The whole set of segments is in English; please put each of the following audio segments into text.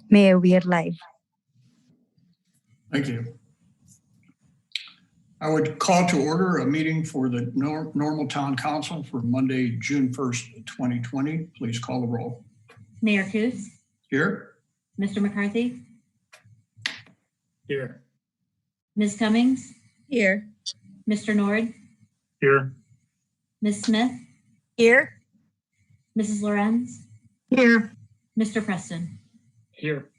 Mayor, we are live. Thank you. I would call to order a meeting for the Normal Town Council for Monday, June 1st, 2020. Please call the roll. Mayor Coos. Here. Mr. McCarthy. Here. Ms. Cummings. Here. Mr. Nord. Here. Ms. Smith. Here. Mrs. Lorenz. Here. Mr. Preston. Here.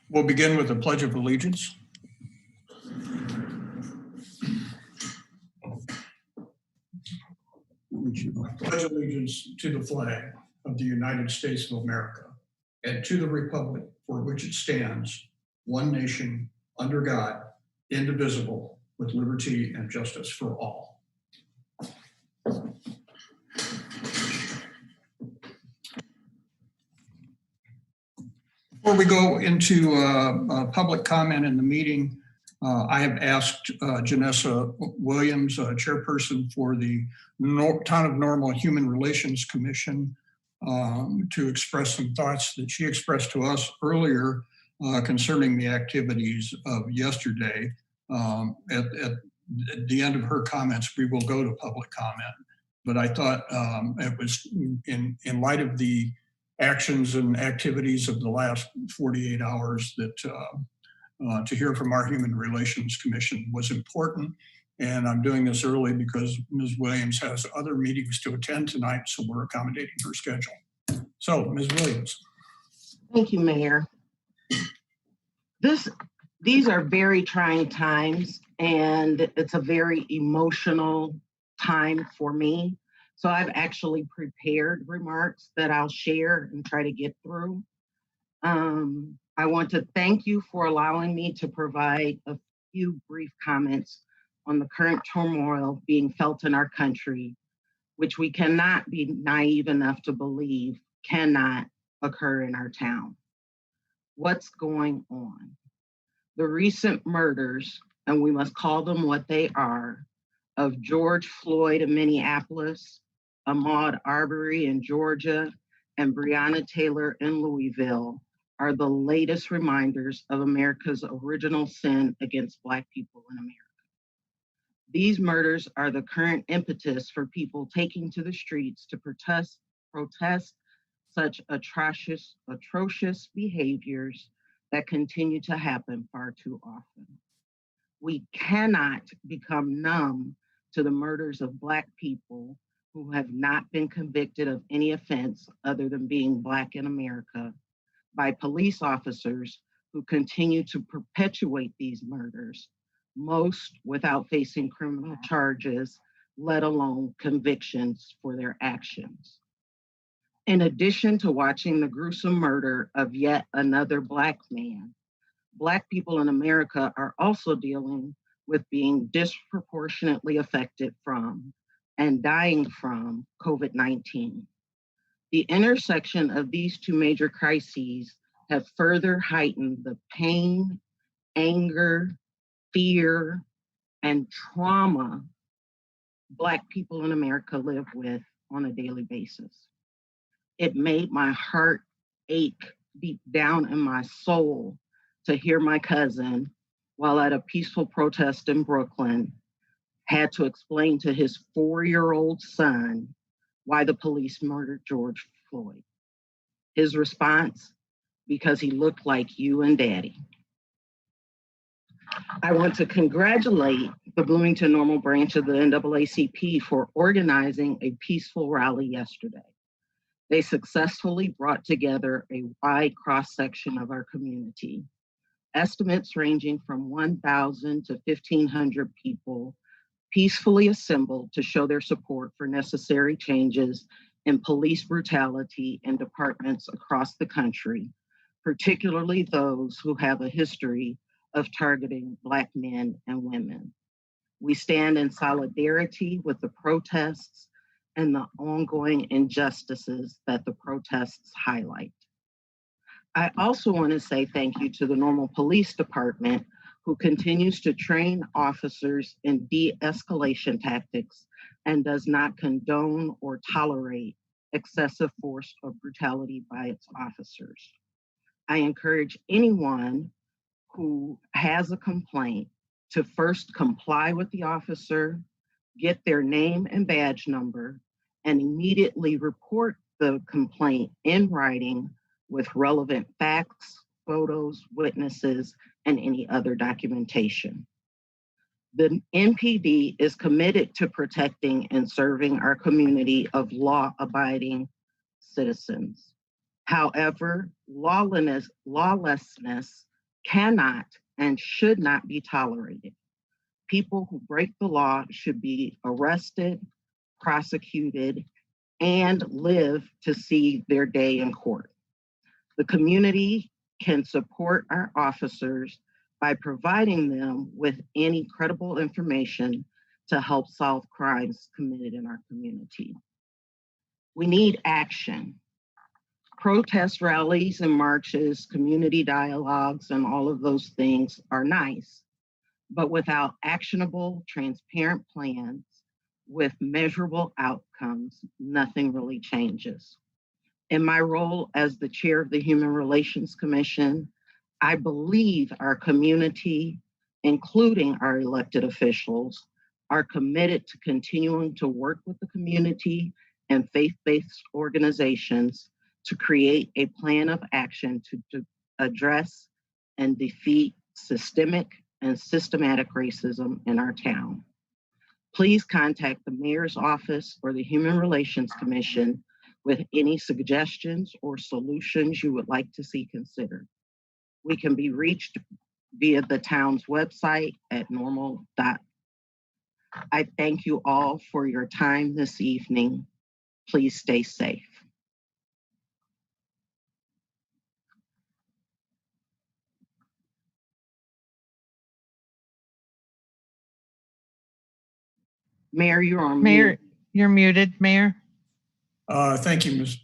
We'll begin with the Pledge of Allegiance. Pledge allegiance to the flag of the United States of America and to the republic for which it stands, one nation, under God, indivisible, with liberty and justice for all. Before we go into public comment in the meeting, I have asked Janessa Williams, chairperson for the Town of Normal Human Relations Commission, to express some thoughts that she expressed to us earlier concerning the activities of yesterday. At the end of her comments, we will go to public comment. But I thought it was in light of the actions and activities of the last 48 hours that to hear from our Human Relations Commission was important. And I'm doing this early because Ms. Williams has other meetings to attend tonight, so we're accommodating her schedule. So, Ms. Williams. Thank you, Mayor. These are very trying times, and it's a very emotional time for me. So I've actually prepared remarks that I'll share and try to get through. I want to thank you for allowing me to provide a few brief comments on the current turmoil being felt in our country, which we cannot be naive enough to believe cannot occur in our town. What's going on? The recent murders, and we must call them what they are, of George Floyd in Minneapolis, Ahmaud Arbery in Georgia, and Breonna Taylor in Louisville are the latest reminders of America's original sin against Black people in America. These murders are the current impetus for people taking to the streets to protest such atrocious behaviors that continue to happen far too often. We cannot become numb to the murders of Black people who have not been convicted of any offense other than being Black in America by police officers who continue to perpetuate these murders, most without facing criminal charges, let alone convictions for their actions. In addition to watching the gruesome murder of yet another Black man, Black people in America are also dealing with being disproportionately affected from and dying from COVID-19. The intersection of these two major crises have further heightened the pain, anger, fear, and trauma Black people in America live with on a daily basis. It made my heart ache deep down in my soul to hear my cousin, while at a peaceful protest in Brooklyn, had to explain to his 4-year-old son why the police murdered George Floyd. His response, because he looked like you and Daddy. I want to congratulate the Bloomington Normal branch of the NAACP for organizing a peaceful rally yesterday. They successfully brought together a wide cross-section of our community. Estimates ranging from 1,000 to 1,500 people peacefully assembled to show their support for necessary changes in police brutality in departments across the country, particularly those who have a history of targeting Black men and women. We stand in solidarity with the protests and the ongoing injustices that the protests highlight. I also want to say thank you to the Normal Police Department, who continues to train officers in de-escalation tactics and does not condone or tolerate excessive force or brutality by its officers. I encourage anyone who has a complaint to first comply with the officer, get their name and badge number, and immediately report the complaint in writing with relevant facts, photos, witnesses, and any other documentation. The NPD is committed to protecting and serving our community of law-abiding citizens. However, lawlessness cannot and should not be tolerated. People who break the law should be arrested, prosecuted, and live to see their day in court. The community can support our officers by providing them with any credible information to help solve crimes committed in our community. We need action. Protest rallies and marches, community dialogues, and all of those things are nice, but without actionable, transparent plans with measurable outcomes, nothing really changes. In my role as the chair of the Human Relations Commission, I believe our community, including our elected officials, are committed to continuing to work with the community and faith-based organizations to create a plan of action to address and defeat systemic and systematic racism in our town. Please contact the mayor's office or the Human Relations Commission with any suggestions or solutions you would like to see considered. We can be reached via the town's website at normal. I thank you all for your time this evening. Please stay safe. Mayor, you're on Mayor, mute. you're muted, Mayor. Thank you, Ms.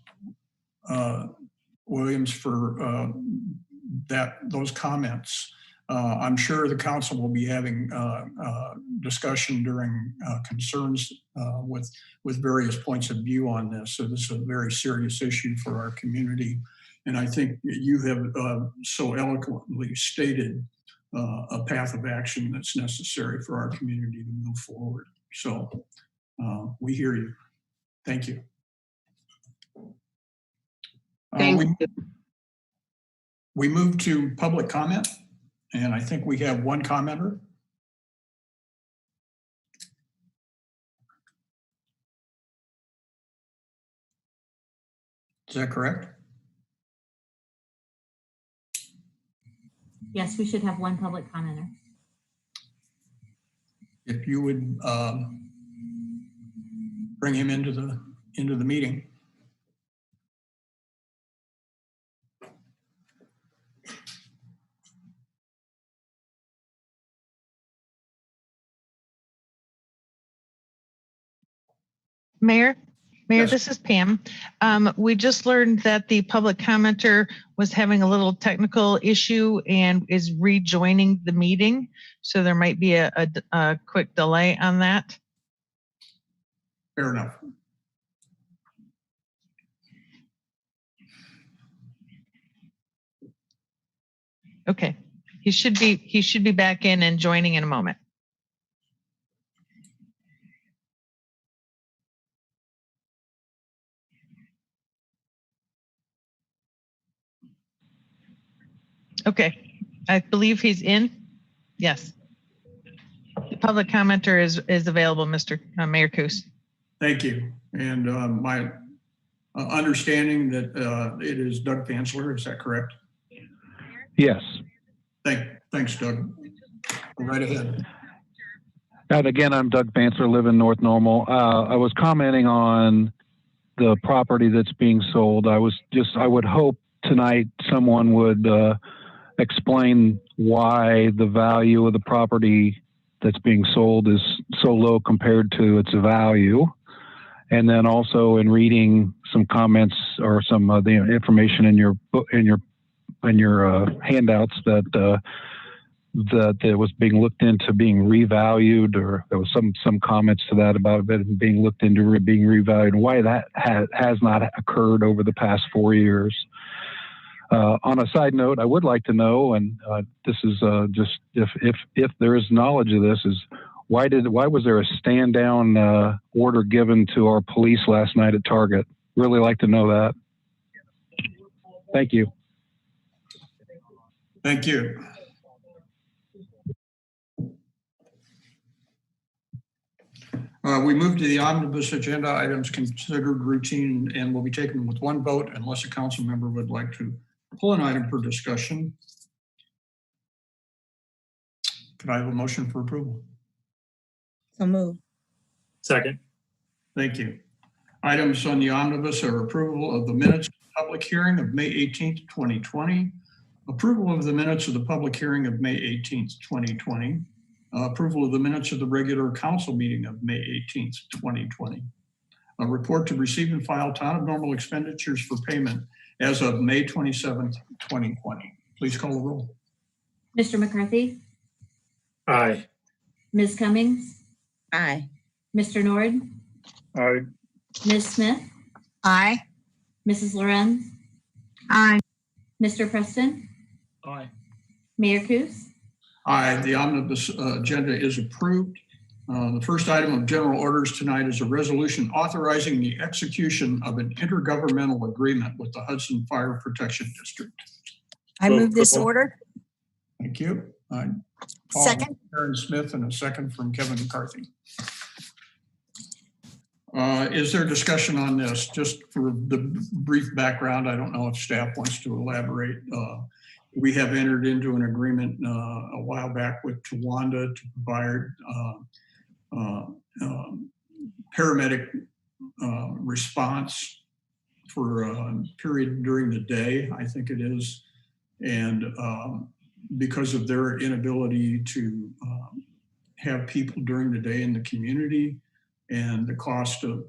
Williams, for those comments. I'm sure the council will be having discussion during concerns with various points of view on this. So this is a very serious issue for our community. And I think you have so eloquently stated a path of action that's necessary for our community to move forward. So we hear you. Thank you. Thank you. We move to public comment, and I think we have one commenter. Is that correct? Yes, we should have one public commenter. If you would bring him into the meeting. Mayor, Yes. This is Pam. We just learned that the public commenter was having a little technical issue and is rejoining the meeting. So there might be a quick delay on that. Fair enough. Okay, he should be back in and joining in a moment. Okay, I believe he's in. Yes. The public commenter is available, Mr. Mayor Coos. Thank you. And my understanding that it is Doug Fansler, is that correct? Yes. Thanks, Doug. Go right ahead. And again, I'm Doug Fansler, live in North Normal. I was commenting on the property that's being sold. I would hope tonight someone would explain why the value of the property that's being sold is so low compared to its value. And then also in reading some comments or some of the information in your book, in your handouts, that that it was being looked into being revalued, or there was some comments to that about it being looked into being revalued, and why that has not occurred over the past 4 years. On a side note, I would like to know, and this is just if there is knowledge of this, is why was there a stand down order given to our police last night at Target? Really like to know that. Thank you. Thank you. We move to the omnibus agenda items considered routine and will be taken with one vote unless a council member would like to pull an item for discussion. Can I have a motion for approval? So moved. Second. Thank you. Items on the omnibus are approval of the minutes of the public hearing of May 18th, 2020, approval of the minutes of the public hearing of May 18th, 2020, approval of the minutes of the regular council meeting of May 18th, 2020, a report to receive and file town of normal expenditures for payment as of May 27th, 2020. Please call the roll. Mr. McCarthy, Aye. Ms. Cummings, Aye. Mr. Nord, Aye. Ms. Smith, Aye. Mrs. Lorenz, Aye. Mr. Preston, Aye. Mayor Kus. Aye, the omnibus agenda is approved. The first item of general orders tonight is a resolution authorizing the execution of an intergovernmental agreement with the Hudson Fire Protection District. I move this order. Thank you. Second. Aaron Smith and a second from Kevin McCarthy. Is there discussion on this? Just for the brief background, I don't know if staff wants to elaborate. We have entered into an agreement a while back with Tawanda to provide paramedic response for a period during the day, I think it is. And because of their inability to have people during the day in the community and the cost of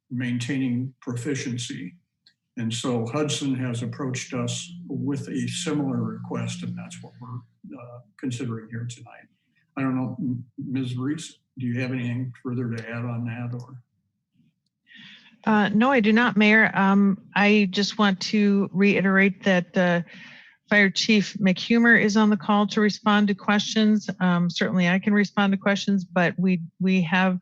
maintaining proficiency. And so Hudson has approached us with a similar request, and that's what we're considering here tonight. I don't know, Ms. Reese, do you have anything further to add on that? Or? No, I do not, Mayor. I just want to reiterate that Fire Chief McHumer is on the call to respond to questions. Certainly I can respond to questions, but we have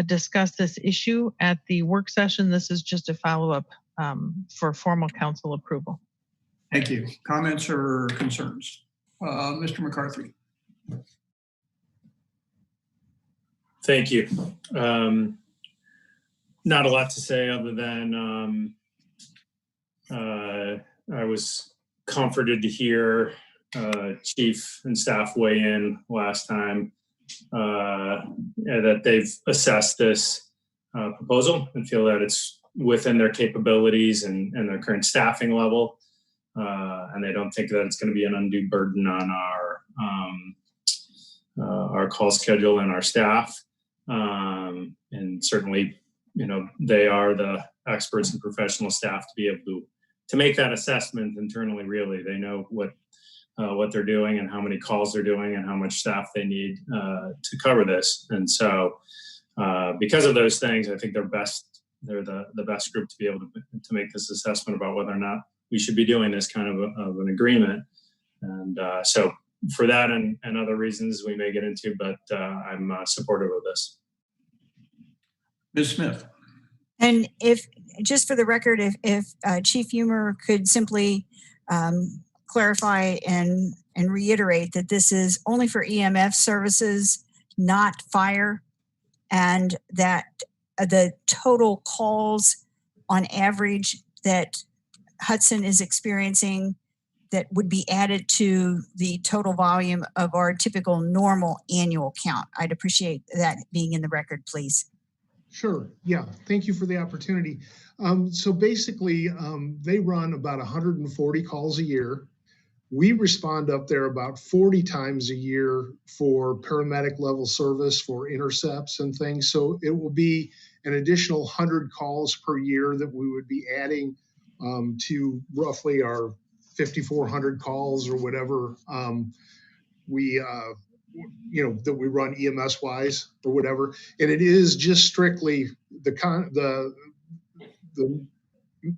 discussed this issue at the work session. This is just a follow-up for formal council approval. Thank you. Comments or concerns? Mr. McCarthy. Thank you. Not a lot to say other than I was comforted to hear Chief and staff weigh in last time that they've assessed this proposal and feel that it's within their capabilities and their current staffing level. And they don't think that it's going to be an undue burden on our call schedule and our staff. And certainly, you know, they are the experts and professional staff to be able to make that assessment internally. Really, they know what they're doing and how many calls they're doing and how much staff they need to cover this. And so, because of those things, I think they're the best group to be able to make this assessment about whether or not we should be doing this kind of an agreement. And so for that and other reasons we may get into, but I'm supportive of this. Ms. Smith. And if, just for the record, if Chief Humer could simply clarify and reiterate that this is only for EMF services, not fire, and that the total calls on average that Hudson is experiencing that would be added to the total volume of our typical normal annual count. I'd appreciate that being in the record, please. Sure. Yeah. Thank you for the opportunity. So basically, they run about 140 calls a year. We respond up there about 40 times a year for paramedic level service, for intercepts and things. So it will be an additional 100 calls per year that we would be adding to roughly our 5,400 calls or whatever that we run EMS wise or whatever. And it is just strictly the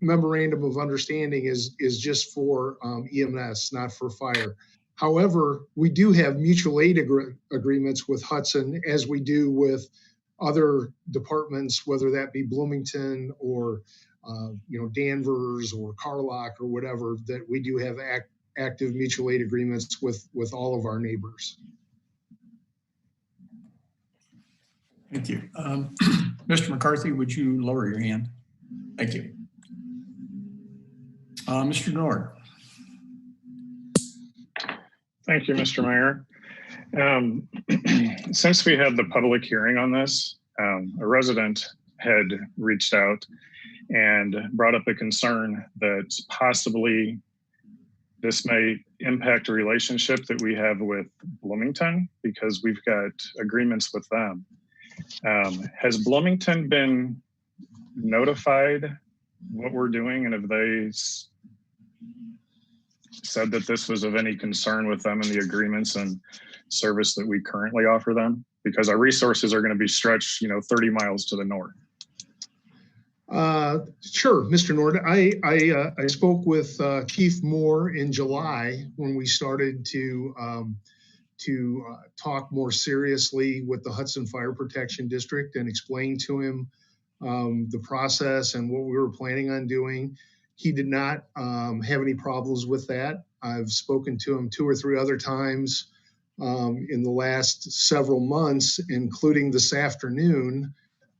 memorandum of understanding is just for EMS, not for fire. However, we do have mutual aid agreements with Hudson, as we do with other departments, whether that be Bloomington or Danvers or Carlock or whatever, that we do have active mutual aid agreements with all of our neighbors. Thank you. Mr. McCarthy, would you lower your hand? Thank you. Mr. Nord. Thank you, Mr. Mayor. Since we had the public hearing on this, a resident had reached out and brought up a concern that possibly this may impact a relationship that we have with Bloomington because we've got agreements with them. Has Bloomington been notified what we're doing, and have they said that this was of any concern with them and the agreements and service that we currently offer them? Because our resources are going to be stretched, 30 miles to the north. Sure, Mr. Nord. I spoke with Chief Moore in July when we started to talk more seriously with the Hudson Fire Protection District and explain to him the process and what we were planning on doing. He did not have any problems with that. I've spoken to him 2 or 3 other times in the last several months, including this afternoon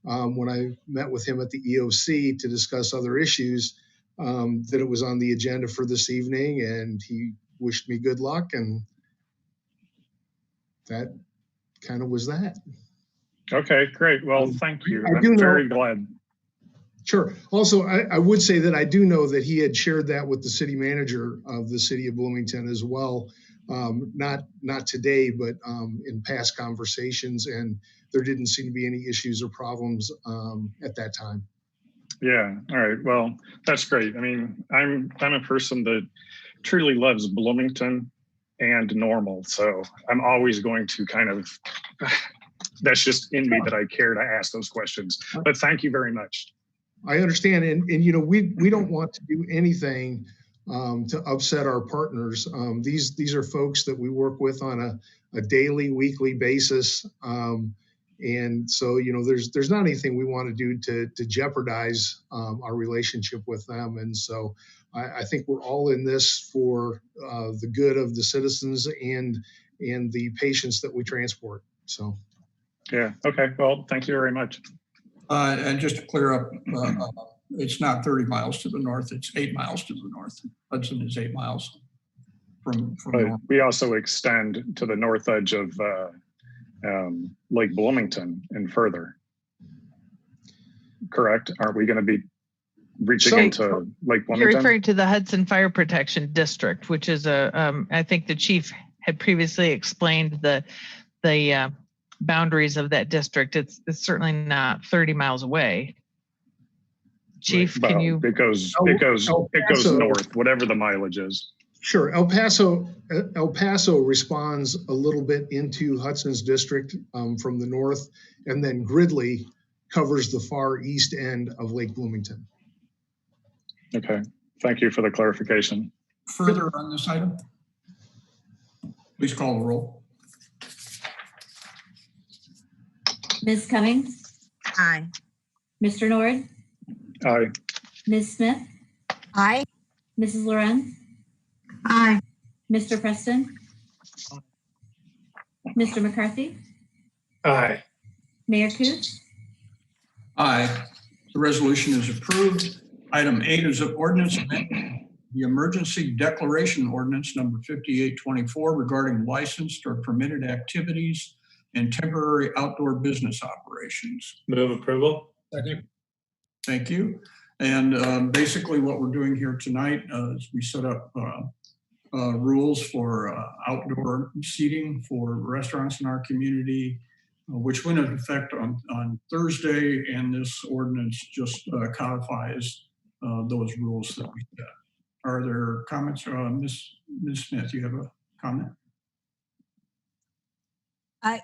when I met with him at the EOC to discuss other issues, that it was on the agenda for this evening, and he wished me good luck, and that kind of was that. Okay, great. Well, thank you. I'm very glad. Sure. Also, I would say that I do know that he had shared that with the city manager of the city of Bloomington as well. Not today, but in past conversations, and there didn't seem to be any issues or problems at that time. Yeah. All right. Well, that's great. I mean, I'm a person that truly loves Bloomington and Normal, so I'm always going to kind of. That's just in me that I care to ask those questions. But thank you very much. I understand, and we don't want to do anything to upset our partners. These are folks that we work with on a daily, weekly basis, and so there's not anything we want to do to jeopardize our relationship with them. And so I think we're all in this for the good of the citizens and the patients that we transport. So. Yeah. Okay. Well, thank you very much. And just to clear up, it's not 30 miles to the north, it's 8 miles to the north. Hudson is 8 miles from north. We also extend to the north edge of Lake Bloomington and further. Correct? Aren't we going to be reaching into Lake Bloomington? You're referring to the Hudson Fire Protection District, which is I think the chief had previously explained the boundaries of that district. It's certainly not 30 miles away. Chief, right. Can you? It goes north, whatever the mileage is. Sure. El Paso responds a little bit into Hudson's district from the north, and then Gridley covers the far east end of Lake Bloomington. Okay. Thank you for the clarification. Further on this item, please call the roll. Ms. Cummings? Aye. Mr. Nord? Aye. Ms. Smith? Aye. Mrs. Lorenz? Aye. Mr. Preston? Mr. McCarthy? Aye. Mayor Kus? Aye. The resolution is approved. Item 8 is an ordinance amending the emergency declaration ordinance number 5824 regarding licensed or permitted activities and temporary outdoor business operations. Move approval. Second. Thank you. And basically what we're doing here tonight is we set up rules for outdoor seating for restaurants in our community, which went into effect on Thursday, and this ordinance just codifies those rules that we set. Are there comments? Ms. Smith, you have a comment?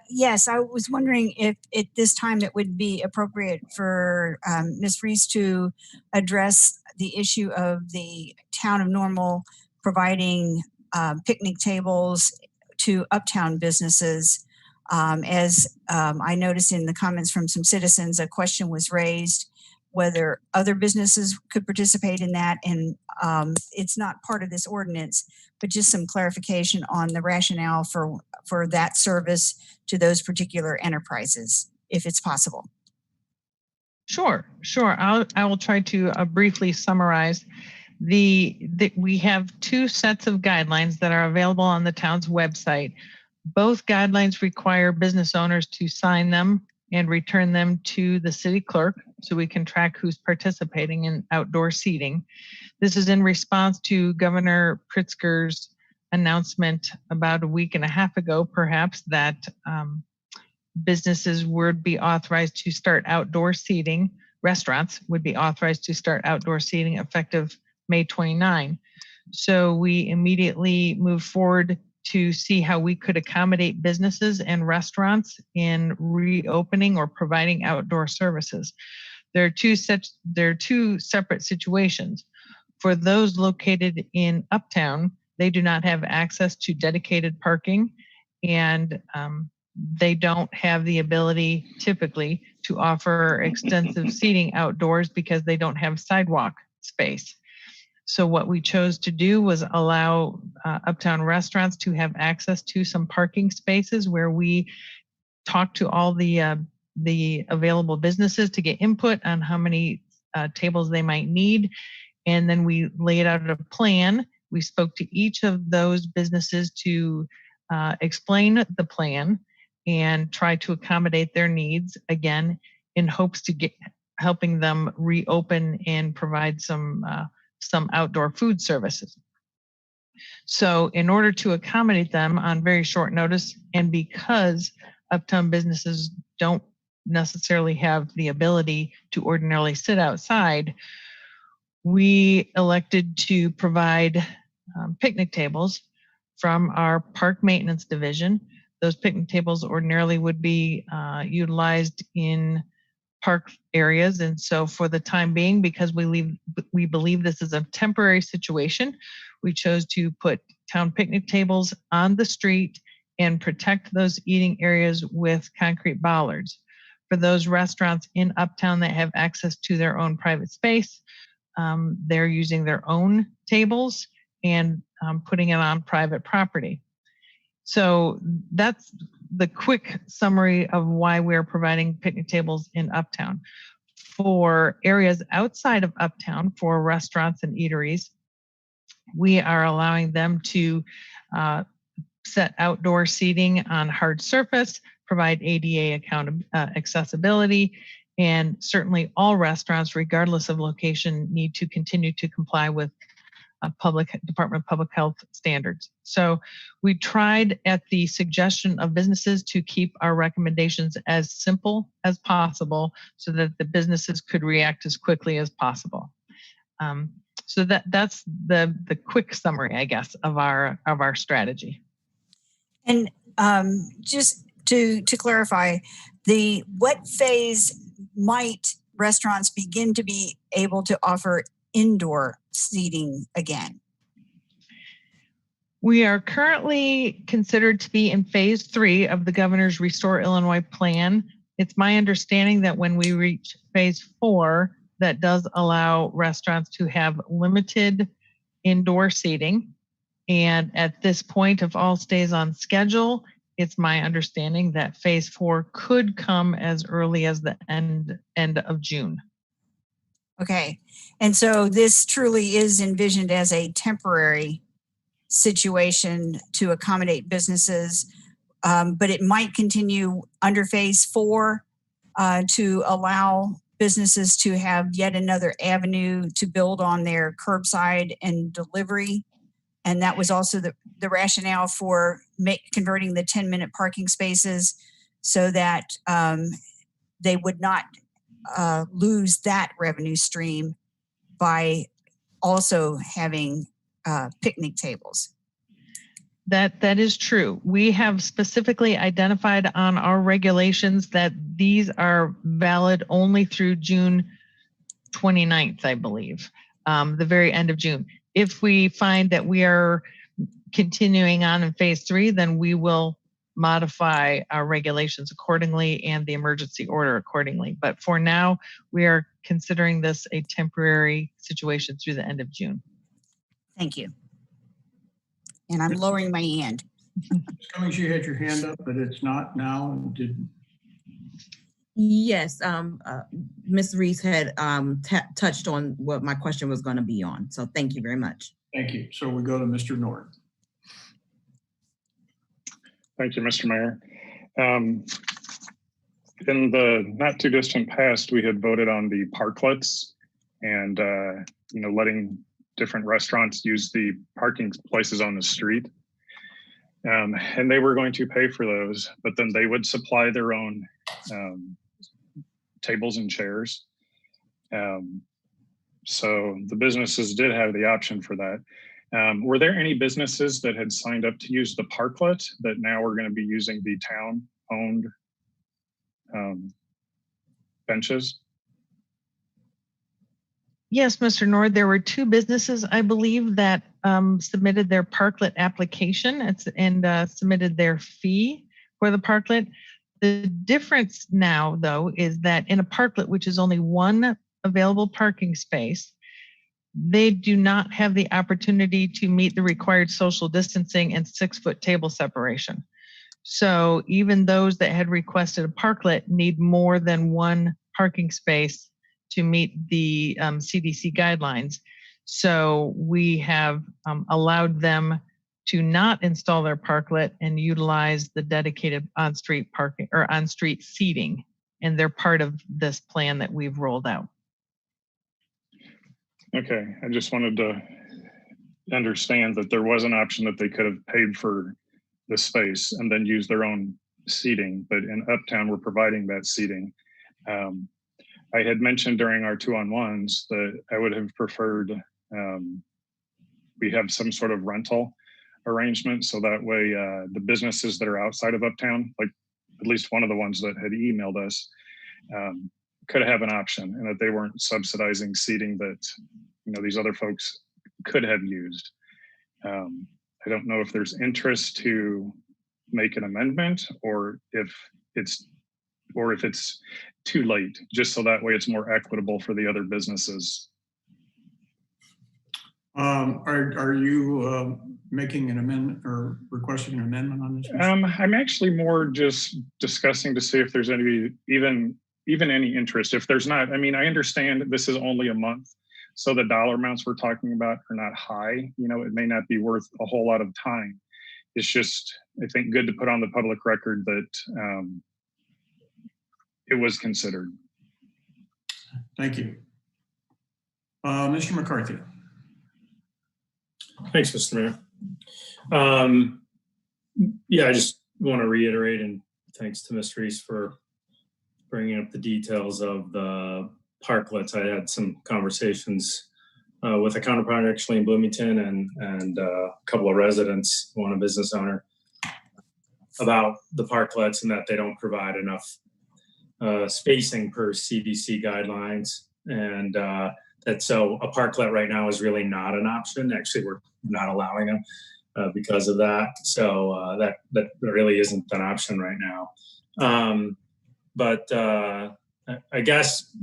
Yes, I was wondering if at this time it would be appropriate for Ms. Reese to address the issue of the town of Normal providing picnic tables to uptown businesses. As I noticed in the comments from some citizens, a question was raised whether other businesses could participate in that. And it's not part of this ordinance, but just some clarification on the rationale for that service to those particular enterprises, if it's possible. Sure. I will try to briefly summarize. We have two sets of guidelines that are available on the town's website. Both guidelines require business owners to sign them and return them to the city clerk so we can track who's participating in outdoor seating. This is in response to Governor Pritzker's announcement about a week and a half ago, perhaps, that businesses would be authorized to start outdoor seating. Restaurants would be authorized to start outdoor seating effective May 29. So we immediately moved forward to see how we could accommodate businesses and restaurants in reopening or providing outdoor services. There are two separate situations. For those located in Uptown, they do not have access to dedicated parking, and they don't have the ability typically to offer extensive seating outdoors because they don't have sidewalk space. So what we chose to do was allow Uptown restaurants to have access to some parking spaces where we talked to all the available businesses to get input on how many tables they might need. And then we laid out a plan. We spoke to each of those businesses to explain the plan and try to accommodate their needs, again, in hopes to get helping them reopen and provide some outdoor food services. So in order to accommodate them on very short notice, and because Uptown businesses don't necessarily have the ability to ordinarily sit outside, we elected to provide picnic tables from our park maintenance division. Those picnic tables ordinarily would be utilized in park areas. And so for the time being, because we believe this is a temporary situation, we chose to put town picnic tables on the street and protect those eating areas with concrete bollards. For those restaurants in Uptown that have access to their own private space, they're using their own tables and putting it on private property. So that's the quick summary of why we're providing picnic tables in Uptown. For areas outside of Uptown, for restaurants and eateries, we are allowing them to set outdoor seating on hard surface, provide ADA accessibility, and certainly all restaurants, regardless of location, need to continue to comply with Department of Public Health standards. So we tried at the suggestion of businesses to keep our recommendations as simple as possible so that the businesses could react as quickly as possible. So that's the quick summary, I guess, of our strategy. And just to clarify, what phase might restaurants begin to be able to offer indoor seating again? We are currently considered to be in phase 3 of the governor's Restore Illinois plan. It's my understanding that when we reach phase 4, that does allow restaurants to have limited indoor seating. And at this point, if all stays on schedule, it's my understanding that phase 4 could come as early as the end of June. Okay. And so this truly is envisioned as a temporary situation to accommodate businesses, but it might continue under phase 4 to allow businesses to have yet another avenue to build on their curbside and delivery. And that was also the rationale for converting the 10-minute parking spaces so that they would not lose that revenue stream by also having picnic tables. That is true. We have specifically identified on our regulations that these are valid only through June 29th, I believe, the very end of June. If we find that we are continuing on in phase 3, then we will modify our regulations accordingly and the emergency order accordingly. But for now, we are considering this a temporary situation through the end of June. Thank you. And I'm lowering my hand. Ms. Cummings, you had your hand up, but it's not now. Yes, Ms. Reese had touched on what my question was going to be on. So thank you very much. Thank you. So we go to Mr. Nord. Thank you, Mr. Mayor. In the not too distant past, we had voted on the parklets and, letting different restaurants use the parking places on the street. And they were going to pay for those, but then they would supply their own tables and chairs. So the businesses did have the option for that. Were there any businesses that had signed up to use the parklet that now are going to be using the town-owned benches? Yes, Mr. Nord, there were 2 businesses, I believe, that submitted their parklet application and submitted their fee for the parklet. The difference now, though, is that in a parklet, which is only 1 available parking space, they do not have the opportunity to meet the required social distancing and 6-foot table separation. So even those that had requested a parklet need more than 1 parking space to meet the CDC guidelines. So we have allowed them to not install their parklet and utilize the dedicated on-street parking or on-street seating. And they're part of this plan that we've rolled out. Okay, I just wanted to understand that there was an option that they could have paid for the space and then use their own seating, but in Uptown, we're providing that seating. I had mentioned during our 2-on-1s that I would have preferred we have some sort of rental arrangement, so that way the businesses that are outside of Uptown, like at least one of the ones that had emailed us, could have an option, and that they weren't subsidizing seating that these other folks could have used. I don't know if there's interest to make an amendment, or if it's too late, just so that way it's more equitable for the other businesses. Are you making an amendment or requesting an amendment on this? I'm actually more just discussing to see if there's any even any interest. If there's not, I understand this is only a month, so the dollar amounts we're talking about are not high. It may not be worth a whole lot of time. It's just, I think, good to put on the public record that it was considered. Thank you. Mr. McCarthy. Thanks, Mr. Mayor. Yeah, I just want to reiterate and thanks to Ms. Reese for bringing up the details of the parklets. I had some conversations with a counterpart actually in Bloomington and a couple of residents, one a business owner, about the parklets and that they don't provide enough spacing per CDC guidelines. And that so a parklet right now is really not an option. Actually, we're not allowing them because of that. So that really isn't an option right now. But I guess,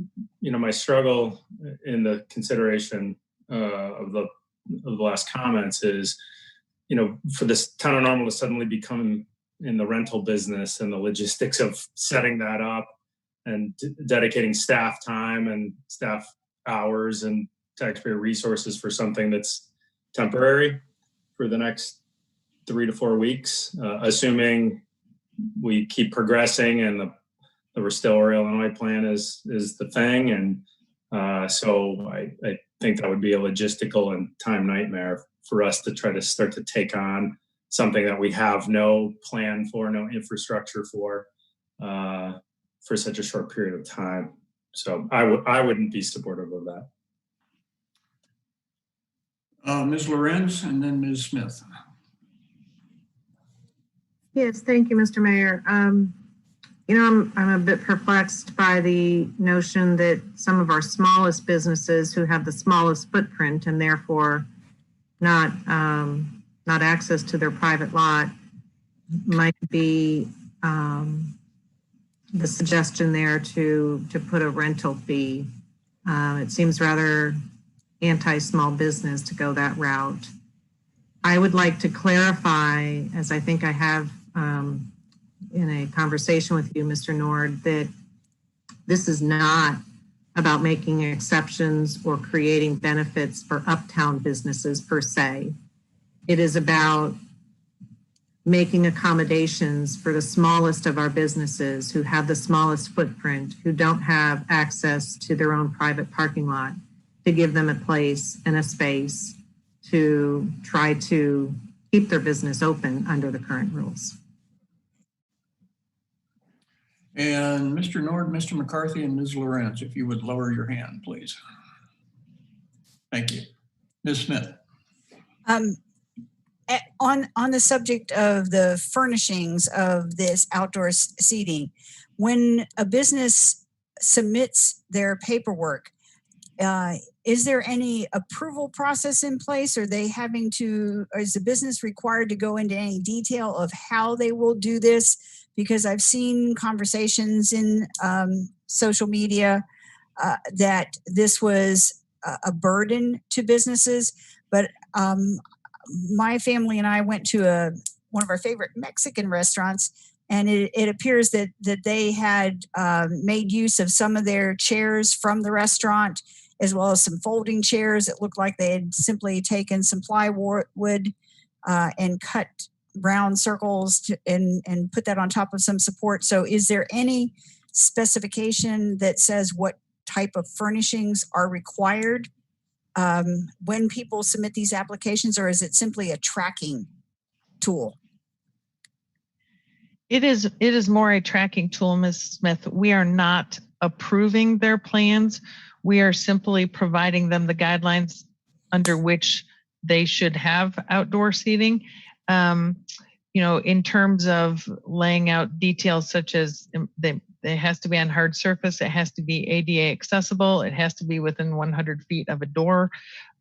my struggle in the consideration of the last comments is, for this town of Normal to suddenly become in the rental business and the logistics of setting that up and dedicating staff time and staff hours and taxpayer resources for something that's temporary for the next 3 to 4 weeks, assuming we keep progressing and the Restore Illinois plan is the thing. And so I think that would be a logistical and time nightmare for us to try to start to take on something that we have no plan for, no infrastructure for such a short period of time. So I wouldn't be supportive of that. Ms. Lorenz and then Ms. Smith. Yes, thank you, Mr. Mayor. I'm a bit perplexed by the notion that some of our smallest businesses who have the smallest footprint and therefore not access to their private lot might be the suggestion there to put a rental fee. It seems rather anti-small business to go that route. I would like to clarify, as I think I have in a conversation with you, Mr. Nord, that this is not about making exceptions or creating benefits for uptown businesses per se. It is about making accommodations for the smallest of our businesses who have the smallest footprint, who don't have access to their own private parking lot, to give them a place and a space to try to keep their business open under the current rules. And Mr. Nord, Mr. McCarthy, and Ms. Lorenz, if you would lower your hand, please. Thank you. Ms. Smith. On the subject of the furnishings of this outdoor seating, when a business submits their paperwork, is there any approval process in place? Are they having to, or is the business required to go into any detail of how they will do this? Because I've seen conversations in social media that this was a burden to businesses, but my family and I went to one of our favorite Mexican restaurants, and it appears that they had made use of some of their chairs from the restaurant, as well as some folding chairs. It looked like they had simply taken some plywood and cut round circles and put that on top of some support. So is there any specification that says what type of furnishings are required when people submit these applications, or is it simply a tracking tool? It is more a tracking tool, Ms. Smith. We are not approving their plans. We are simply providing them the guidelines under which they should have outdoor seating. In terms of laying out details such as it has to be on hard surface, it has to be ADA accessible, it has to be within 100 feet of a door,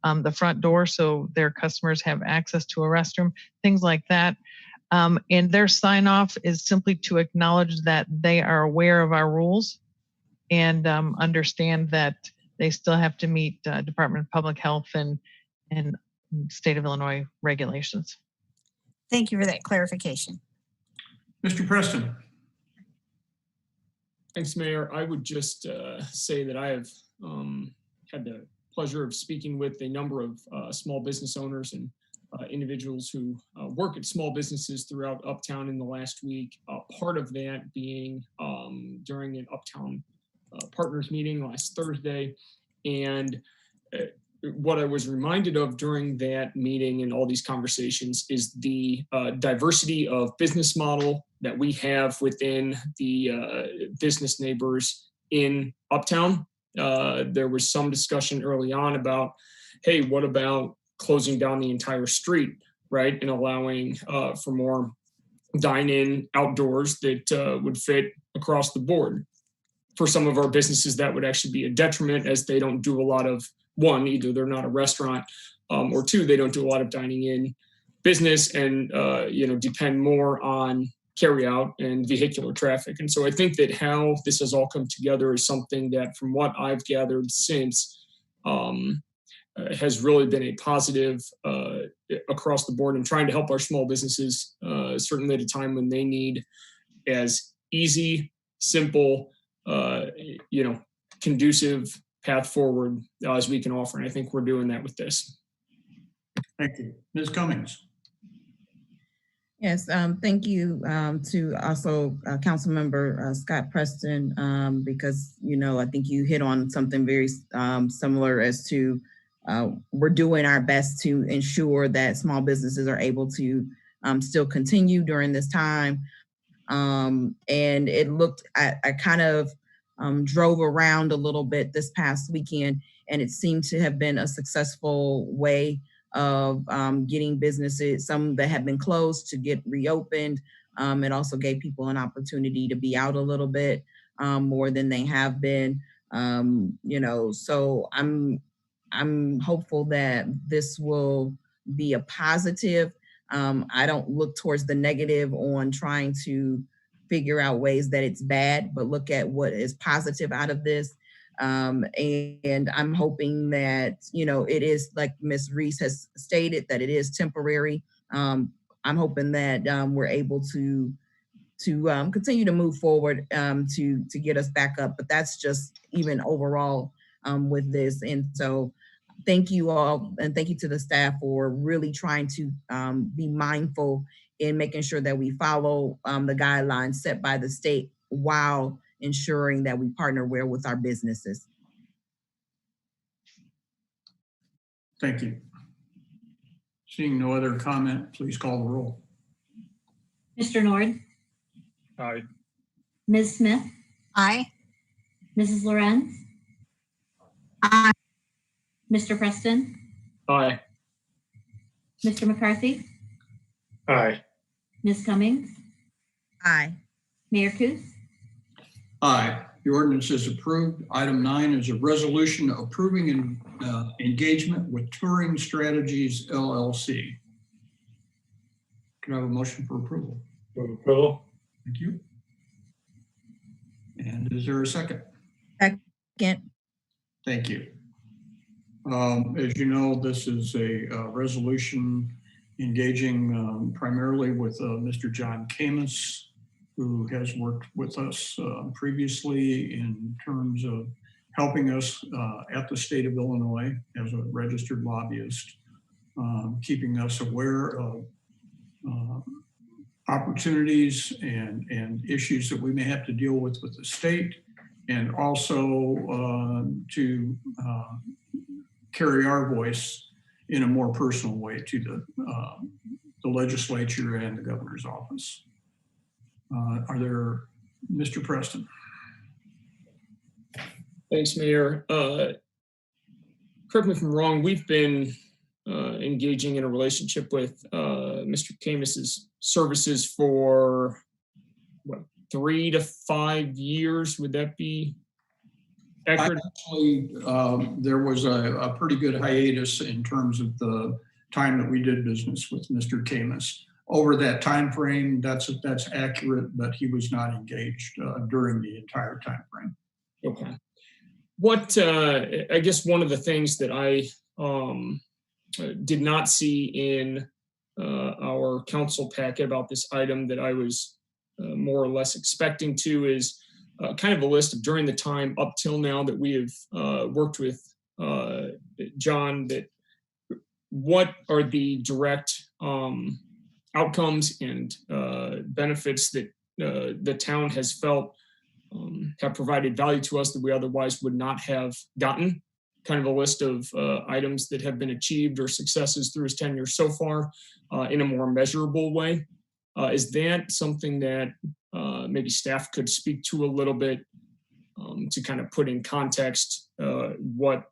the front door, so their customers have access to a restroom, things like that. And their sign off is simply to acknowledge that they are aware of our rules and understand that they still have to meet Department of Public Health and State of Illinois regulations. Thank you for that clarification. Mr. Preston. Thanks, Mayor. I would just say that I have had the pleasure of speaking with a number of small business owners and individuals who work at small businesses throughout Uptown in the last week. Part of that being during an Uptown Partners meeting last Thursday. And what I was reminded of during that meeting and all these conversations is the diversity of business model that we have within the business neighbors in Uptown. There was some discussion early on about, hey, what about closing down the entire street, right? And allowing for more dine-in outdoors that would fit across the board. For some of our businesses, that would actually be a detriment, as they don't do a lot of, one, either they're not a restaurant, or two, they don't do a lot of dining in business and depend more on carry out and vehicular traffic. And so I think that how this has all come together is something that, from what I've gathered since, has really been a positive across the board, and trying to help our small businesses, certainly at a time when they need as easy, simple, conducive path forward as we can offer. And I think we're doing that with this. Thank you. Ms. Cummings. Yes, thank you to also Councilmember Scott Preston, because, I think you hit on something very similar as to we're doing our best to ensure that small businesses are able to still continue during this time. And it looked, I kind of drove around a little bit this past weekend, and it seemed to have been a successful way of getting businesses, some that have been closed, to get reopened, It also gave people an opportunity to be out a little bit more than they have been. So I'm hopeful that this will be a positive. I don't look towards the negative on trying to figure out ways that it's bad, but look at what is positive out of this. And I'm hoping that, it is like Ms. Reese has stated, that it is temporary. I'm hoping that we're able to continue to move forward to get us back up. But that's just even overall with this. And so thank you all, and thank you to the staff for really trying to be mindful in making sure that we follow the guidelines set by the state while ensuring that we partner well with our businesses. Thank you. Seeing no other comment, please call the roll. Mr. Nord, Aye. Ms. Smith, Aye. Mrs. Lorenz, Aye. Mr. Preston, Aye. Mr. McCarthy, Aye. Ms. Cummings, Aye. Mayor Kuth. Aye. The ordinance is approved. Item 9 is a resolution approving engagement with Turing Strategies LLC. Can I have a motion for approval? Move approval. Thank you. And is there a second? Second. Thank you. As you know, this is a resolution engaging primarily with Mr. John Camus, who has worked with us previously in terms of helping us at the state of Illinois as a registered lobbyist, keeping us aware of opportunities and issues that we may have to deal with the state, and also to carry our voice in a more personal way to the legislature and the governor's office. Are there, Mr. Preston? Thanks, Mayor. Correct me if I'm wrong, we've been engaging in a relationship with Mr. Camus's services for, what, 3 to 5 years? Would that be accurate? Actually, there was a pretty good hiatus in terms of the time that we did business with Mr. Camus. Over that time frame, that's accurate, but he was not engaged during the entire time frame. Okay. What I guess one of the things that I did not see in our council packet about this item that I was more or less expecting to is kind of a list of during the time up till now that we have worked with John, that what are the direct outcomes and benefits that the town has felt have provided value to us that we otherwise would not have gotten. Kind of a list of items that have been achieved or successes through his tenure so far in a more measurable way. Is that something that maybe staff could speak to a little bit to kind of put in context what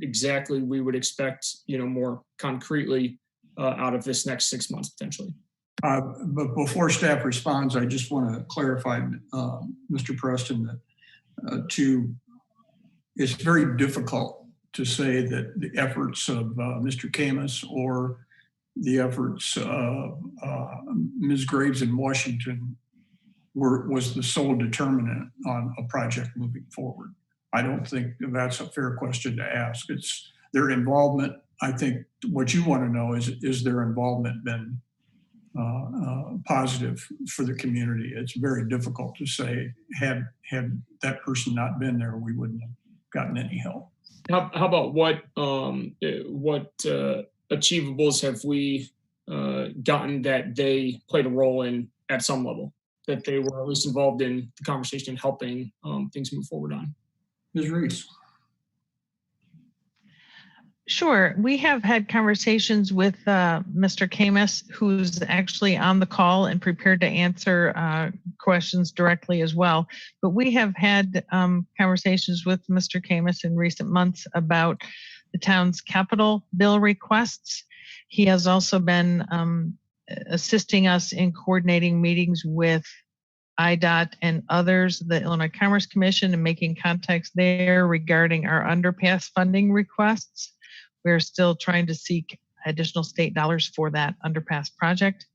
exactly we would expect, more concretely out of this next 6 months potentially? But before staff responds, I just want to clarify, Mr. Preston, that it's very difficult to say that the efforts of Mr. Camus or the efforts of Ms. Graves in Washington was the sole determinant on a project moving forward. I don't think that's a fair question to ask. It's their involvement. I think what you want to know is their involvement been positive for the community? It's very difficult to say, had that person not been there, we wouldn't have gotten any help. How about what achievables have we gotten that they played a role in at some level, that they were at least involved in the conversation and helping things move forward on? Ms. Reese. Sure. We have had conversations with Mr. Camus, who's actually on the call and prepared to answer questions directly as well. But we have had conversations with Mr. Camus in recent months about the town's capital bill requests. He has also been assisting us in coordinating meetings with IDOT and others, the Illinois Commerce Commission, and making contacts there regarding our underpass funding requests. We're still trying to seek additional state dollars for that underpass project.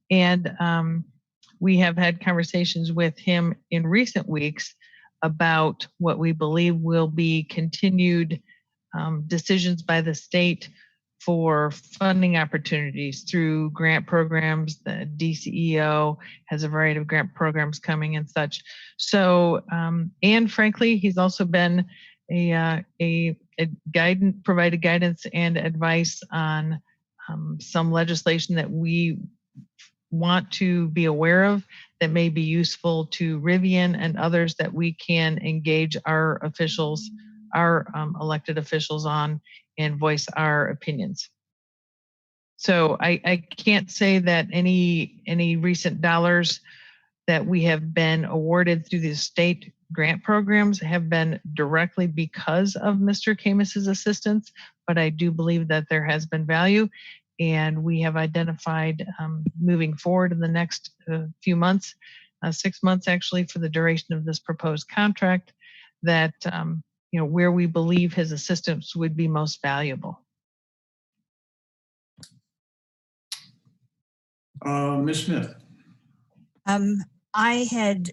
And we have had conversations with him in recent weeks about what we believe will be continued decisions by the state for funding opportunities through grant programs. The DCEO has a variety of grant programs coming and such. So, and frankly, he's also been a guidance, provided guidance and advice on some legislation that we want to be aware of that may be useful to Rivian and others that we can engage our officials, our elected officials on, and voice our opinions. So I can't say that any recent dollars that we have been awarded through the state grant programs have been directly because of Mr. Camis's assistance, but I do believe that there has been value. And we have identified moving forward in the next few months, 6 months actually, for the duration of this proposed contract, that where we believe his assistance would be most valuable. Ms. Smith. I had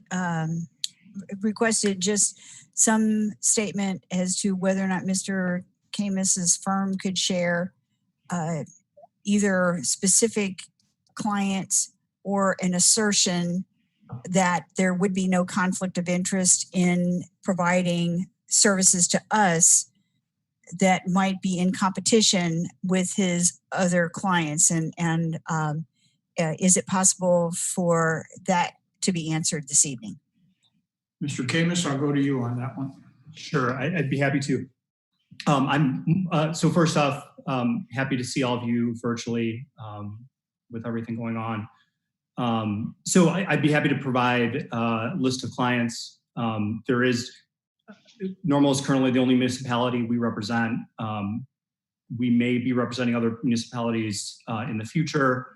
requested just some statement as to whether or not Mr. Camis's firm could share either specific clients or an assertion that there would be no conflict of interest in providing services to us that might be in competition with his other clients. And is it possible for that to be answered this evening? Mr. Camis, I'll go to you on that one. Sure, I'd be happy to. So first off, happy to see all of you virtually with everything going on. So I'd be happy to provide a list of clients. Normal is currently the only municipality we represent. We may be representing other municipalities in the future.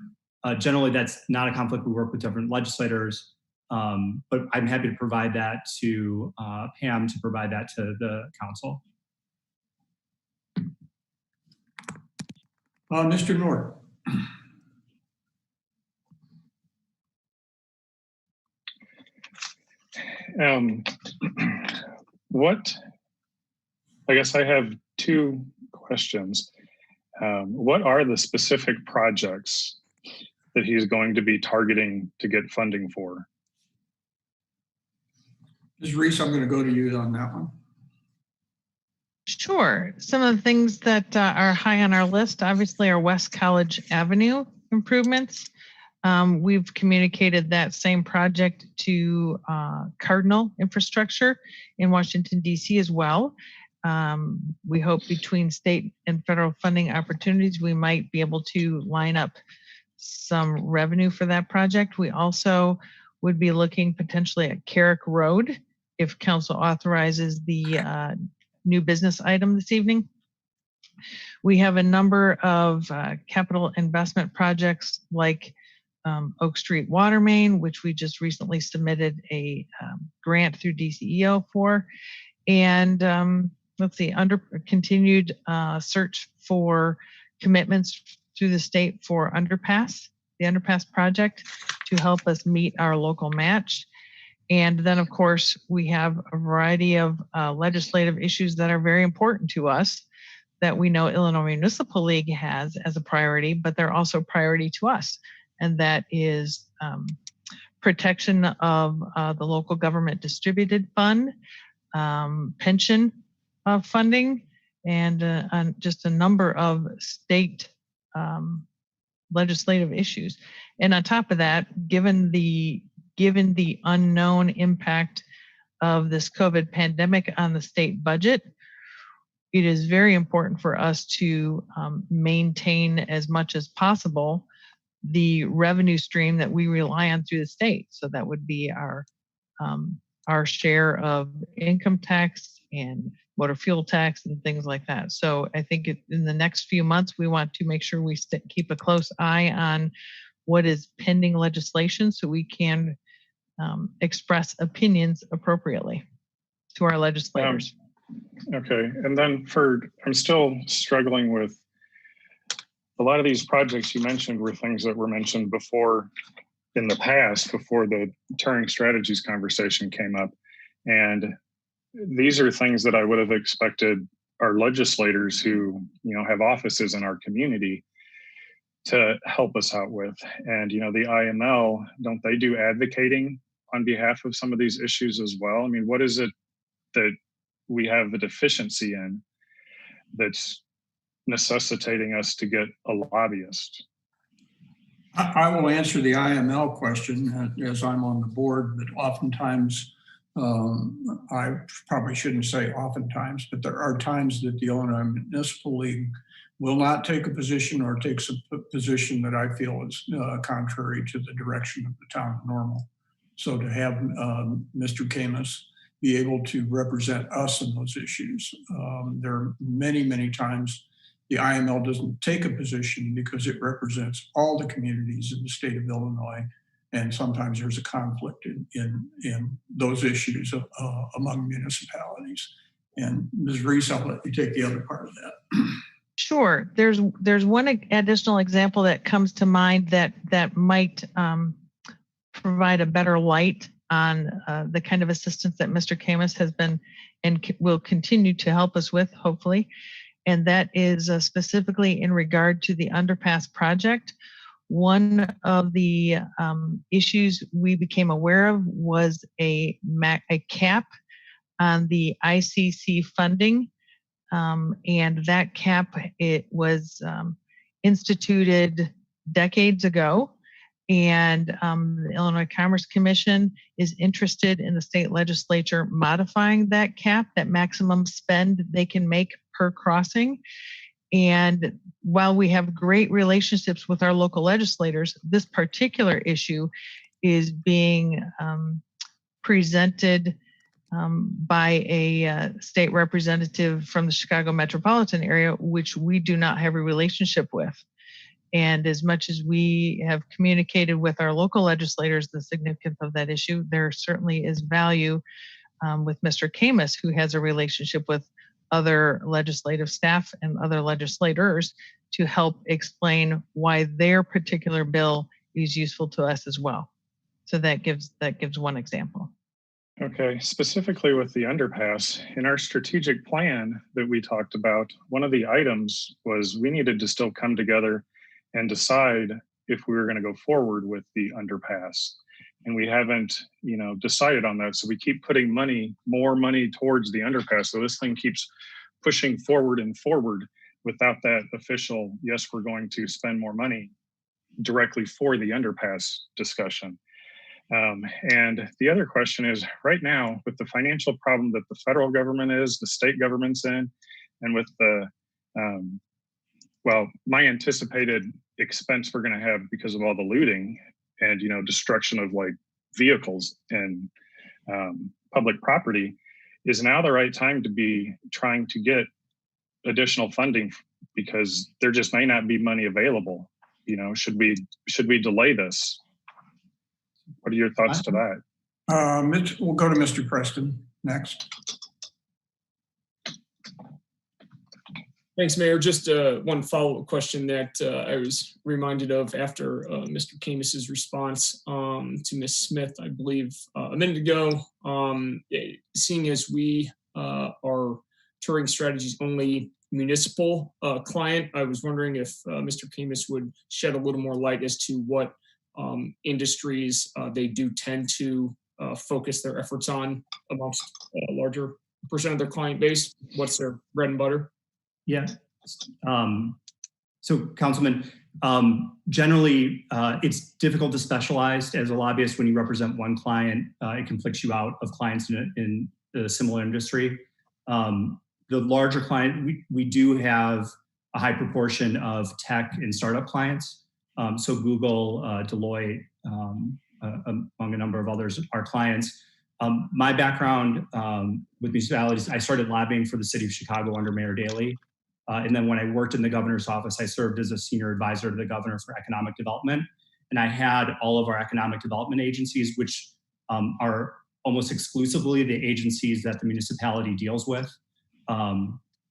Generally, that's not a conflict. We work with different legislators, but I'm happy to provide that to Pam to provide that to the council. Mr. Nord. I guess I have two questions. What are the specific projects that he's going to be targeting to get funding for? Ms. Reese, I'm going to go to you on that one. Sure. Some of the things that are high on our list, obviously, are West College Avenue improvements. We've communicated that same project to Cardinal Infrastructure in Washington, D.C. as well. We hope between state and federal funding opportunities, we might be able to line up some revenue for that project. We also would be looking potentially at Carrick Road if council authorizes the new business item this evening. We have a number of capital investment projects like Oak Street Water Main, which we just recently submitted a grant through DCEO for. And let's see, under continued search for commitments through the state for the underpass project to help us meet our local match. And then, of course, we have a variety of legislative issues that are very important to us that we know Illinois Municipal League has as a priority, but they're also a priority to us. And that is protection of the local government distributed fund, pension funding, and just a number of state legislative issues. And on top of that, given the unknown impact of this COVID pandemic on the state budget, it is very important for us to maintain as much as possible the revenue stream that we rely on through the state. So that would be our share of income tax and motor fuel tax and things like that. So I think in the next few months, we want to make sure we keep a close eye on what is pending legislation so we can express opinions appropriately to our legislators. Okay, and then I'm still struggling with a lot of these projects you mentioned were things that were mentioned before in the past, before the Turing strategies conversation came up. And these are things that I would have expected our legislators who, have offices in our community to help us out with. And, the IML, don't they do advocating on behalf of some of these issues as well? I mean, what is it that we have the deficiency in that's necessitating us to get a lobbyist? I will answer the IML question as I'm on the board, but oftentimes, I probably shouldn't say oftentimes, but there are times that the Illinois Municipal League will not take a position or takes a position that I feel is contrary to the direction of the town of Normal. So to have Mr. Camus be able to represent us in those issues, there are many, many times the IML doesn't take a position because it represents all the communities in the state of Illinois. And sometimes there's a conflict in those issues among municipalities. And Ms. Reese, I'll let you take the other part of that. Sure. There's one additional example that comes to mind that might provide a better light on the kind of assistance that Mr. Camus has been and will continue to help us with, hopefully. And that is specifically in regard to the underpass project. One of the issues we became aware of was a cap on the ICC funding. And that cap, it was instituted decades ago. And the Illinois Commerce Commission is interested in the state legislature modifying that cap, that maximum spend they can make per crossing. And while we have great relationships with our local legislators, this particular issue is being presented by a state representative from the Chicago metropolitan area, which we do not have a relationship with. And as much as we have communicated with our local legislators the significance of that issue, there certainly is value with Mr. Camus, who has a relationship with other legislative staff and other legislators to help explain why their particular bill is useful to us as well. So that gives one example. Okay, specifically with the underpass, in our strategic plan that we talked about, one of the items was we needed to still come together and decide if we were going to go forward with the underpass. And we haven't, decided on that. So we keep putting more money towards the underpass. So this thing keeps pushing forward and forward without that official, yes, we're going to spend more money directly for the underpass discussion. And the other question is, right now, with the financial problem that the federal government is, the state government's in, and with the, my anticipated expense we're going to have because of all the looting and, destruction of like vehicles and public property, is now the right time to be trying to get additional funding because there just may not be money available. Should we delay this? What are your thoughts to that? We'll go to Mr. Preston next. Thanks, Mayor. Just one follow-up question that I was reminded of after Mr. Camus's response to Ms. Smith, I believe, a minute ago. Seeing as we are Turing Strategies only municipal client, I was wondering if Mr. Camus would shed a little more light as to what industries they do tend to focus their efforts on amongst a larger percent of their client base. What's their bread and butter? Yeah. So, Councilman, generally, it's difficult to specialize as a lobbyist when you represent one client. It conflicts you out of clients in a similar industry. The larger client, we do have a high proportion of tech and startup clients. So Google, Deloitte, among a number of others are clients. My background with municipalities, I started lobbying for the city of Chicago under Mayor Daley. And then when I worked in the governor's office, I served as a senior advisor to the governor for economic development. and I had all of our economic development agencies, which are almost exclusively the agencies that the municipality deals with.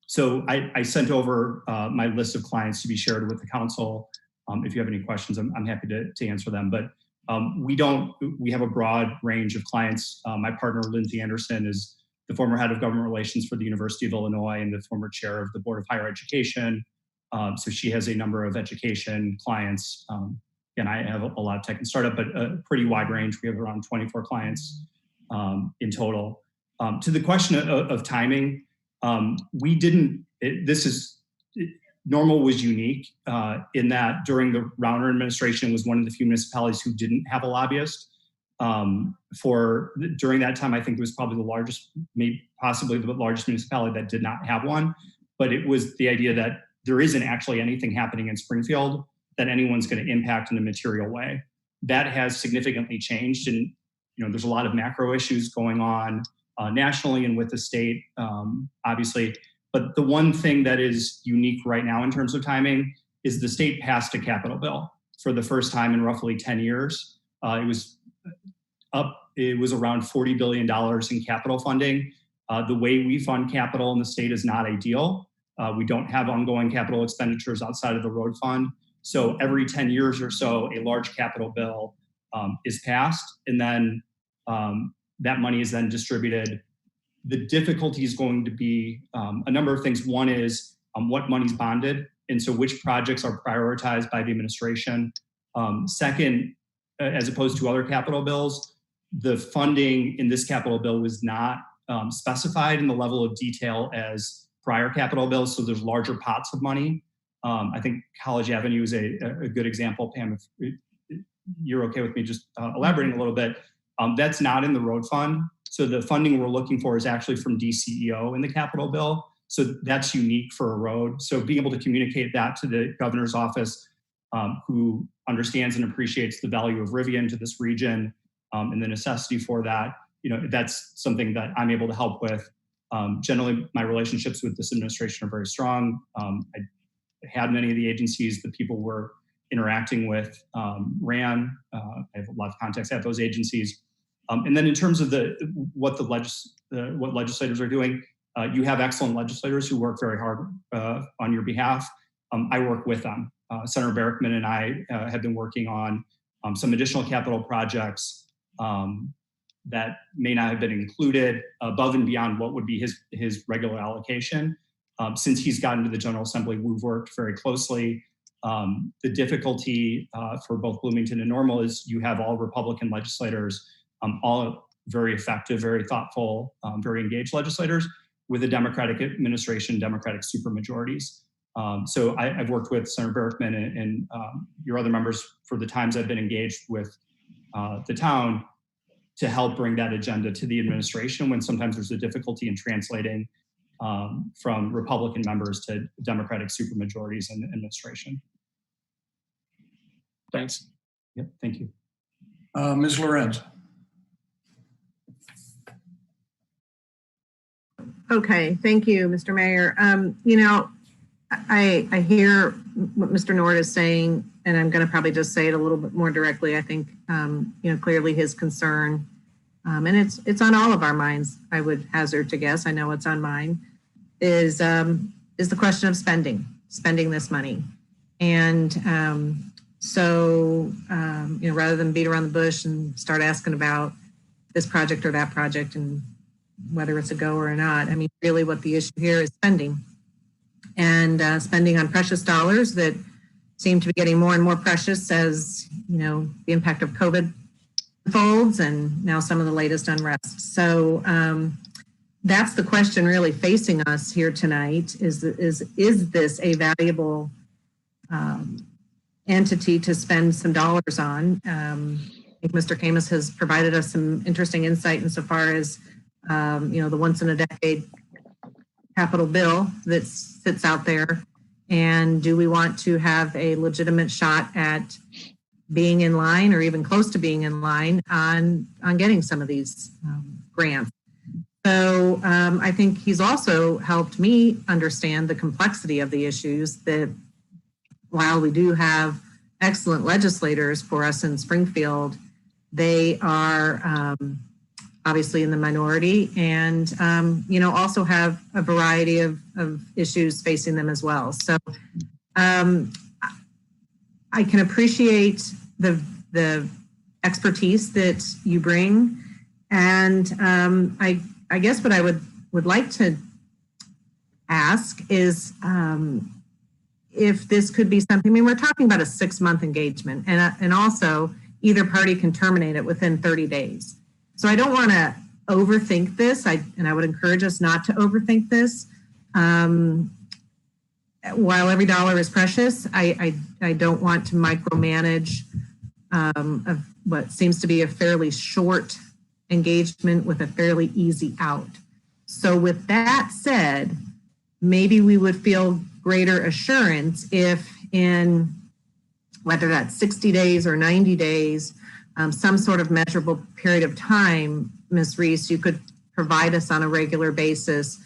So I sent over my list of clients to be shared with the council. If you have any questions, I'm happy to answer them. But we have a broad range of clients. My partner, Lindsay Anderson, is the former head of government relations for the University of Illinois and the former chair of the Board of Higher Education. So she has a number of education clients. And I have a lot of tech and startup, but a pretty wide range. We have around 24 clients in total. To the question of timing, Normal was unique in that during the Rauner administration was one of the few municipalities who didn't have a lobbyist. During that time, I think it was probably the largest, maybe possibly the largest municipality that did not have one. But it was the idea that there isn't actually anything happening in Springfield that anyone's going to impact in a material way. That has significantly changed, and there's a lot of macro issues going on nationally and with the state, obviously. But the one thing that is unique right now in terms of timing is the state passed a capital bill for the first time in roughly 10 years. It was around $40 billion in capital funding. The way we fund capital in the state is not ideal. We don't have ongoing capital expenditures outside of the road fund. So every 10 years or so, a large capital bill is passed, and then that money is then distributed. The difficulty is going to be a number of things. One is what money's bonded, and so which projects are prioritized by the administration. Second, as opposed to other capital bills, the funding in this capital bill was not specified in the level of detail as prior capital bills, so there's larger pots of money. I think College Avenue is a good example. Pam, if you're okay with me just elaborating a little bit, that's not in the road fund. So the funding we're looking for is actually from DCEO in the capital bill. So that's unique for a road. So being able to communicate that to the governor's office, who understands and appreciates the value of Rivian to this region and the necessity for that, that's something that I'm able to help with. Generally, my relationships with this administration are very strong. I had many of the agencies that people were interacting with ran. I have a lot of contacts at those agencies. And then in terms of what legislators are doing, you have excellent legislators who work very hard on your behalf. I work with them. Senator Berrickman and I have been working on some additional capital projects that may not have been included above and beyond what would be his regular allocation. Since he's gotten to the General Assembly, we've worked very closely. The difficulty for both Bloomington and Normal is you have all Republican legislators, all very effective, very thoughtful, very engaged legislators with a Democratic administration, Democratic supermajorities. So I've worked with Senator Berrickman and your other members for the times I've been engaged with the town to help bring that agenda to the administration when sometimes there's a difficulty in translating from Republican members to Democratic supermajorities in the administration. Thanks. Yep, thank you. Ms. Lorenz. Okay, thank you, Mr. Mayor. I hear what Mr. Nord is saying, and I'm going to probably just say it a little bit more directly. I think, clearly his concern, and it's on all of our minds, I would hazard to guess, I know it's on mine, is the question of spending this money. And rather than beat around the bush and start asking about this project or that project and whether it's a go or not, I mean, really what the issue here is spending. And spending on precious dollars that seem to be getting more and more precious as, the impact of COVID unfolds and now some of the latest unrest. So that's the question really facing us here tonight is this a valuable entity to spend some dollars on? I think Mr. Camus has provided us some interesting insight insofar as, the once in a decade capital bill that sits out there. And do we want to have a legitimate shot at being in line or even close to being in line on getting some of these grants? So I think he's also helped me understand the complexity of the issues that while we do have excellent legislators for us in Springfield. They are obviously in the minority and, also have a variety of issues facing them as well. So I can appreciate the expertise that you bring. And I guess what I would like to ask is if this could be something, I mean, we're talking about a 6-month engagement and also either party can terminate it within 30 days. So I don't want to overthink this. And I would encourage us not to overthink this. While every dollar is precious, I don't want to micromanage of what seems to be a fairly short engagement with a fairly easy out. So with that said, maybe we would feel greater assurance if in whether that's 60 days or 90 days, some sort of measurable period of time, Ms. Reese, you could provide us on a regular basis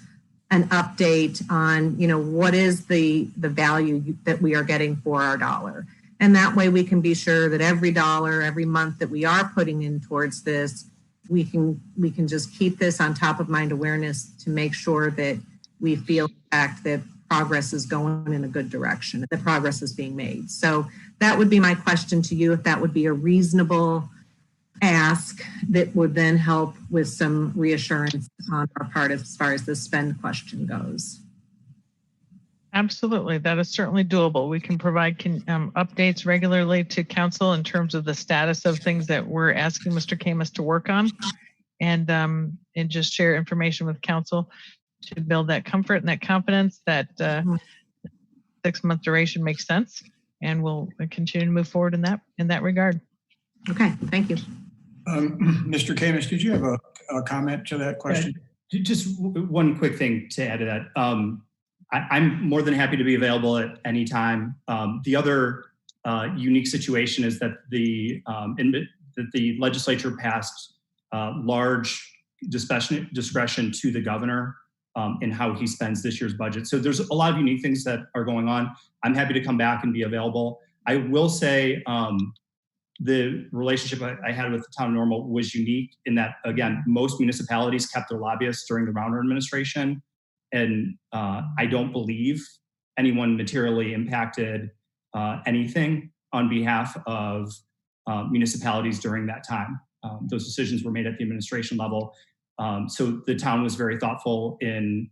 an update on, what is the value that we are getting for our dollar. And that way we can be sure that every dollar, every month that we are putting in towards this, we can just keep this on top of mind awareness to make sure that we feel the fact that progress is going in a good direction, that progress is being made. So that would be my question to you, if that would be a reasonable ask that would then help with some reassurance on our part as far as the spend question goes. Absolutely. That is certainly doable. We can provide updates regularly to council in terms of the status of things that we're asking Mr. Camus to work on, and just share information with council to build that comfort and that confidence that 6-month duration makes sense, and we'll continue to move forward in that regard. Okay, thank you. Mr. Camus, did you have a comment to that question? Just one quick thing to add to that. I'm more than happy to be available at any time. The other unique situation is that the legislature passed large discretion to the governor in how he spends this year's budget. So there's a lot of unique things that are going on. I'm happy to come back and be available. I will say the relationship I had with the town of Normal was unique in that, again, most municipalities kept their lobbyists during the Rauner administration. And I don't believe anyone materially impacted anything on behalf of municipalities during that time. Those decisions were made at the administration level. So the town was very thoughtful in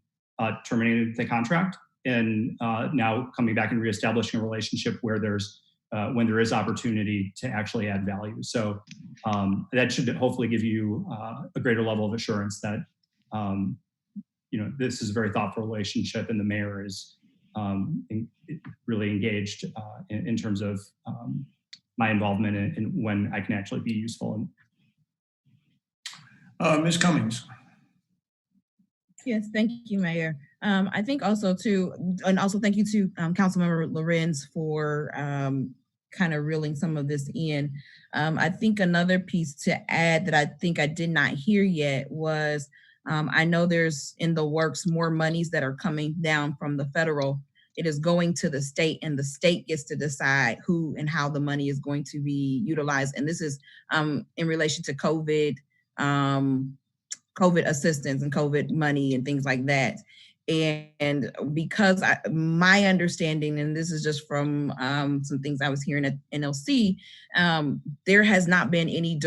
terminating the contract and now coming back and reestablishing a relationship where when there is opportunity to actually add value. So that should hopefully give you a greater level of assurance that this is a very thoughtful relationship, and the mayor is really engaged in terms of my involvement and when I can actually be useful. Ms. Cummings. Yes, thank you, Mayor. I think also thank you to Councilmember Lorenz for kind of reeling some of this in. I think another piece to add that I think I did not hear yet was I know there's in the works more monies that are coming down from the federal. It is going to the state, and the state gets to decide who and how the money is going to be utilized. And this is in relation to COVID assistance and COVID money and things like that. And because my understanding, and this is just from some things I was hearing at NLC, there has not been any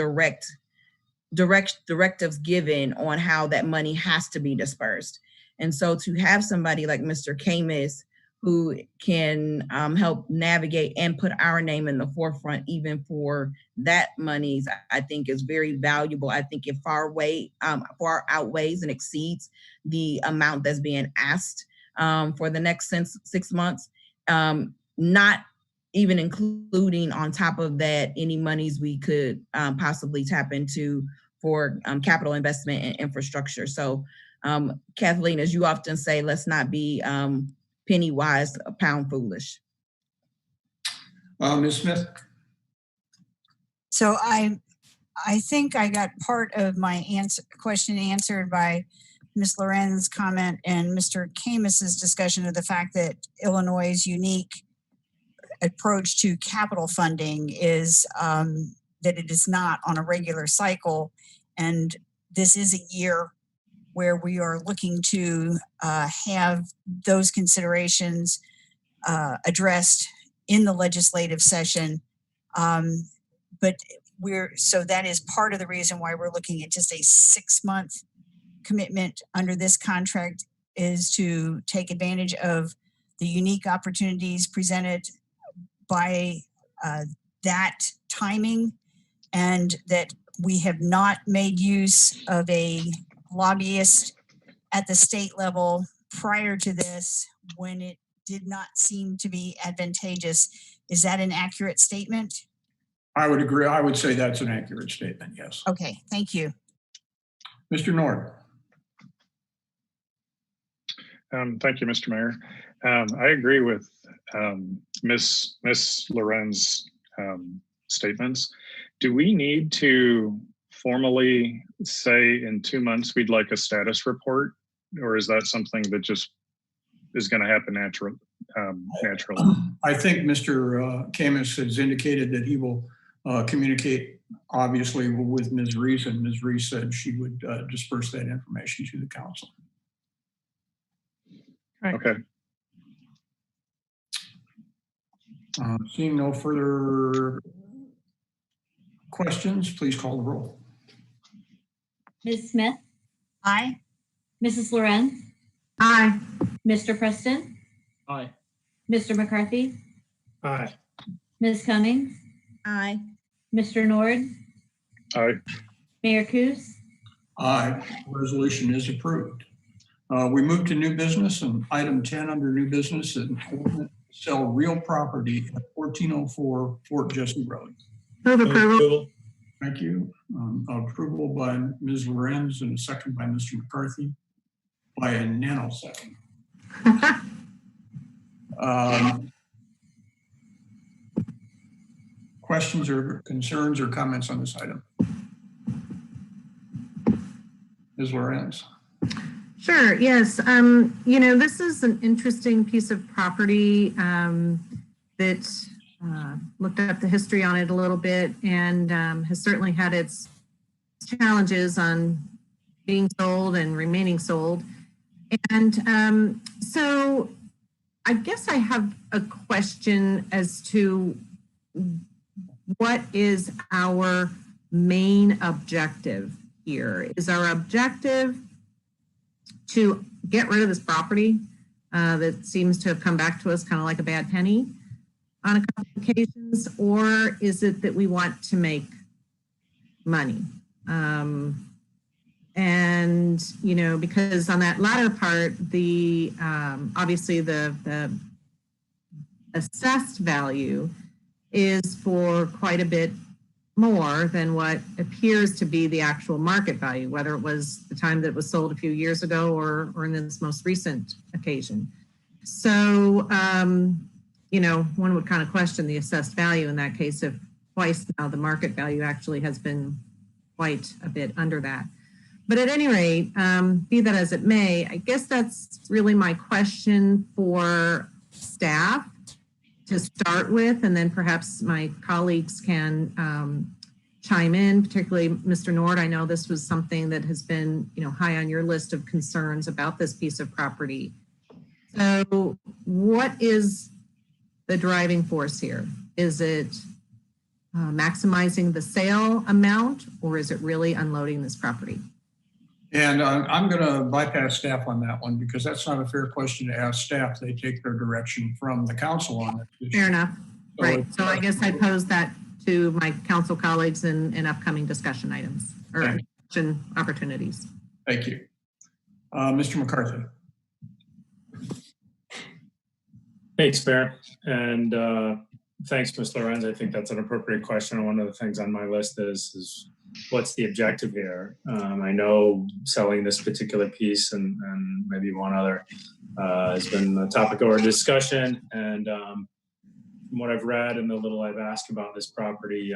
directives given on how that money has to be dispersed. And so to have somebody like Mr. Camus who can help navigate and put our name in the forefront even for that monies, I think is very valuable. I think it far outweighs and exceeds the amount that's being asked for the next 6 months, not even including on top of that any monies we could possibly tap into for capital investment and infrastructure. So Kathleen, as you often say, let's not be penny wise, pound foolish. Ms. Smith. So I think I got part of my question answered by Ms. Loren's comment and Mr. Camus's discussion of the fact that Illinois is unique approach to capital funding is that it is not on a regular cycle. And this is a year where we are looking to have those considerations addressed in the legislative session. But so that is part of the reason why we're looking at just a 6-month commitment under this contract, is to take advantage of the unique opportunities presented by that timing, and that we have not made use of a lobbyist at the state level prior to this when it did not seem to be advantageous. Is that an accurate statement? I would agree. I would say that's an accurate statement, yes. Okay, thank you. Mr. Nord. Thank you, Mr. Mayor. I agree with Ms. Loren's statements. Do we need to formally say in 2 months we'd like a status report, or is that something that just is going to happen naturally? I think Mr. Camus has indicated that he will communicate, obviously, with Ms. Rees, and Ms. Rees said she would disperse that information to the council. Okay. Seeing no further questions, please call the roll. Ms. Smith? Aye. Mrs. Lorenz? Aye. Mr. Preston? Aye. Mr. McCarthy? Aye. Ms. Cummings? Aye. Mr. Nord? Aye. Mayor Kus? Aye. Resolution is approved. We move to new business, and item 10 under new business is sell real property at 1404 Fort Jesse Road. Move approval. Thank you. Approval by Ms. Lorenz and a second by Mr. McCarthy by a nanosecond. Questions or concerns or comments on this item? Ms. Lorenz. Sure, yes. This is an interesting piece of property that looked up the history on it a little bit, and has certainly had its challenges on being sold and remaining sold. And so I guess I have a question as to what is our main objective here? Is our objective to get rid of this property that seems to have come back to us kind of like a bad penny on a couple of occasions, or is it that we want to make money? And, because on that latter part, the obviously the assessed value is for quite a bit more than what appears to be the actual market value, whether it was the time that it was sold a few years ago or in this most recent occasion. So, one would kind of question the assessed value in that case if twice now the market value actually has been quite a bit under that. But at any rate, be that as it may, I guess that's really my question for staff to start with, and then perhaps my colleagues can chime in, particularly Mr. Nord. I know this was something that has been, high on your list of concerns about this piece of property. So what is the driving force here? Is it maximizing the sale amount, or is it really unloading this property? And I'm going to bypass staff on that one because that's not a fair question to ask staff. They take their direction from the council on it. Fair enough. Right. So I guess I'd pose that to my council colleagues in upcoming discussion items or discussion opportunities. Thank you. Mr. McCarthy. Thanks, Mayor. And thanks, Ms. Lorenz. I think that's an appropriate question. One of the things on my list is what's the objective here? I know selling this particular piece and maybe one other has been a topic of our discussion. And from what I've read and the little I've asked about this property,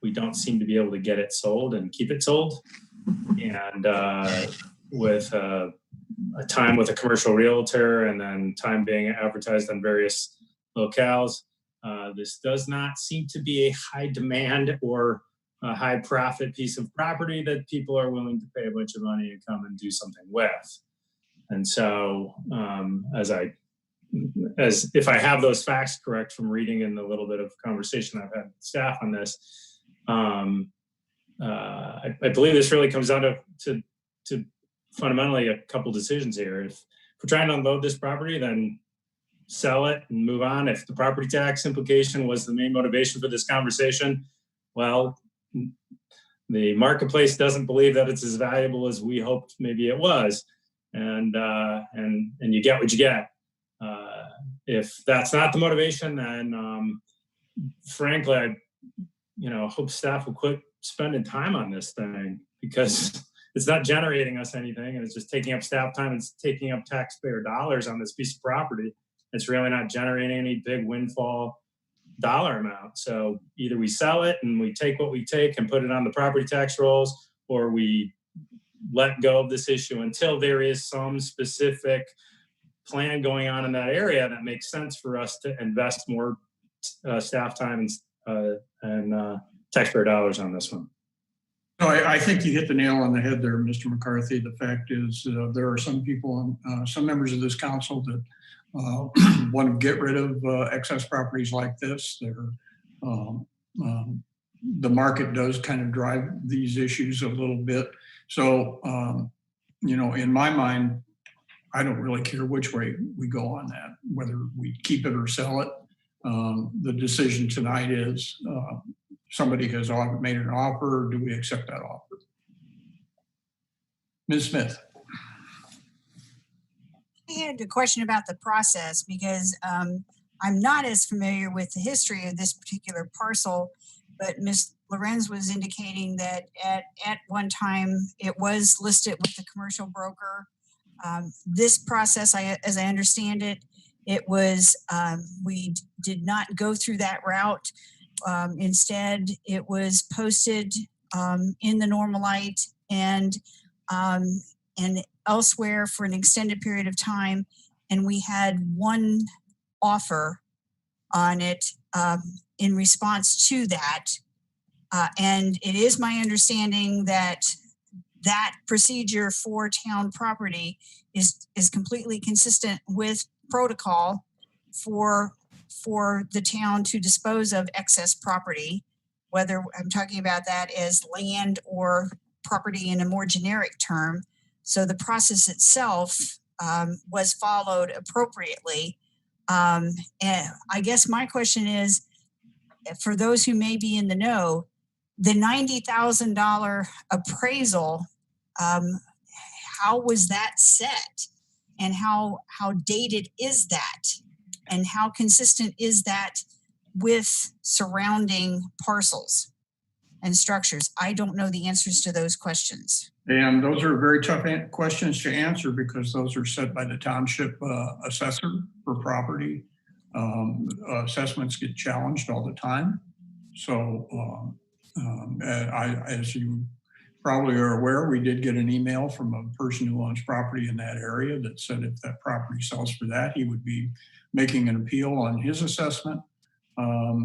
we don't seem to be able to get it sold and keep it sold. And with a time with a commercial realtor and then time being advertised on various locales, This does not seem to be a high demand or a high profit piece of property that people are willing to pay a bunch of money and come and do something with. And so as if I have those facts correct from reading and the little bit of conversation I've had with staff on this, I believe this really comes down to fundamentally a couple decisions here. If we're trying to unload this property, then sell it and move on. If the property tax implication was the main motivation for this conversation, well, the marketplace doesn't believe that it's as valuable as we hoped maybe it was, and you get what you get. If that's not the motivation, then frankly, I hope staff will quit spending time on this thing, because it's not generating us anything, and it's just taking up staff time and it's taking up taxpayer dollars on this piece of property. It's really not generating any big windfall dollar amount. So either we sell it and we take what we take and put it on the property tax rolls, or we let go of this issue until there is some specific plan going on in that area that makes sense for us to invest more staff time and taxpayer dollars on this one. No, I think you hit the nail on the head there, Mr. McCarthy. The fact is, there are some people, some members of this council that want to get rid of excess properties like this. The market does kind of drive these issues a little bit. So, in my mind, I don't really care which way we go on that, whether we keep it or sell it. The decision tonight is somebody has made an offer. Do we accept that offer? Ms. Smith. I had a question about the process, because I'm not as familiar with the history of this particular parcel, but Ms. Lorenz was indicating that at one time it was listed with the commercial broker. This process, as I understand it, it was, we did not go through that route. Instead, it was posted in the Normalite and elsewhere for an extended period of time, and we had one offer on it in response to that. And it is my understanding that that procedure for town property is completely consistent with protocol for the town to dispose of excess property, whether I'm talking about that as land or property in a more generic term. So the process itself was followed appropriately. And I guess my question is, for those who may be in the know, the $90,000 appraisal, how was that set? And how dated is that? And how consistent is that with surrounding parcels and structures? I don't know the answers to those questions. And those are very tough questions to answer, because those are set by the township assessor for property. Assessments get challenged all the time. So as you probably are aware, we did get an email from a person who owns property in that area that said if that property sells for that, he would be making an appeal on his assessment.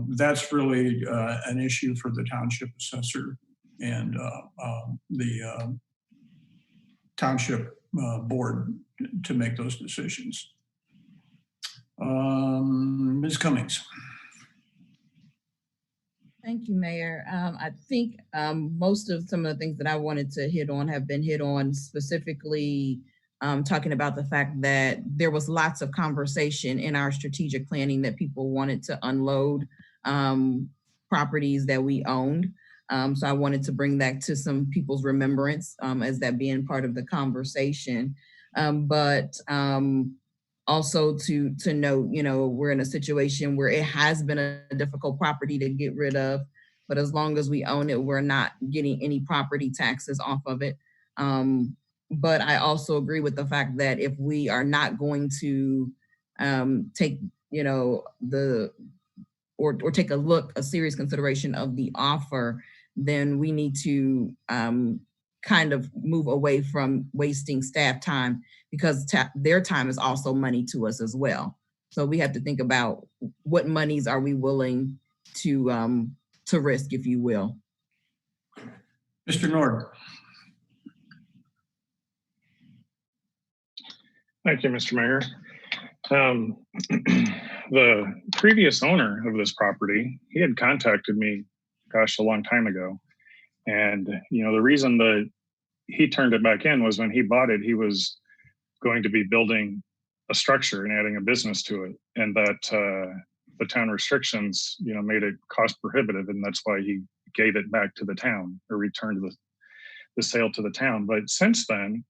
That's really an issue for the township assessor and the township board to make those decisions. Ms. Cummings. Thank you, Mayor. I think most of some of the things that I wanted to hit on have been hit on, specifically talking about the fact that there was lots of conversation in our strategic planning that people wanted to unload properties that we owned. So I wanted to bring that to some people's remembrance as that being part of the conversation. But also to note, we're in a situation where it has been a difficult property to get rid of, but as long as we own it, we're not getting any property taxes off of it. But I also agree with the fact that if we are not going to take, or take a serious consideration of the offer, then we need to kind of move away from wasting staff time, because their time is also money to us as well. So we have to think about what monies are we willing to risk, if you will. Mr. Nord. Thank you, Mr. Mayor. The previous owner of this property, he had contacted me, gosh, a long time ago. And, the reason that he turned it back in was when he bought it, he was going to be building a structure and adding a business to it. And that the town restrictions, made it cost prohibitive. And that's why he gave it back to the town, or returned the sale to the town. But since then,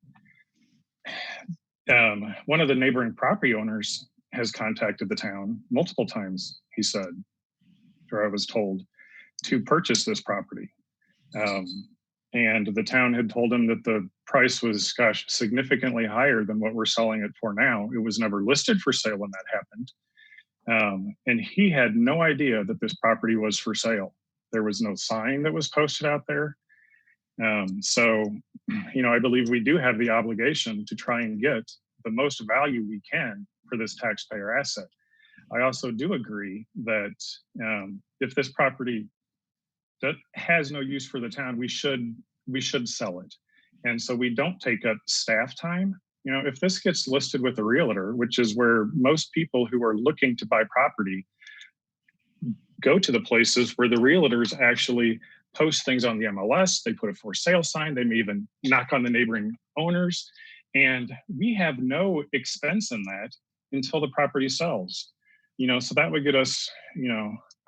one of the neighboring property owners has contacted the town multiple times, he said, or I was told, to purchase this property. And the town had told him that the price was, gosh, significantly higher than what we're selling it for now. It was never listed for sale when that happened. And he had no idea that this property was for sale. There was no sign that was posted out there. So, I believe we do have the obligation to try and get the most value we can for this taxpayer asset. I also do agree that if this property that has no use for the town, we should sell it. And so we don't take up staff time. If this gets listed with a realtor, which is where most people who are looking to buy property go to the places where the realtors actually post things on the MLS, they put a for sale sign, they may even knock on the neighboring owners. And we have no expense in that until the property sells. So that would get us,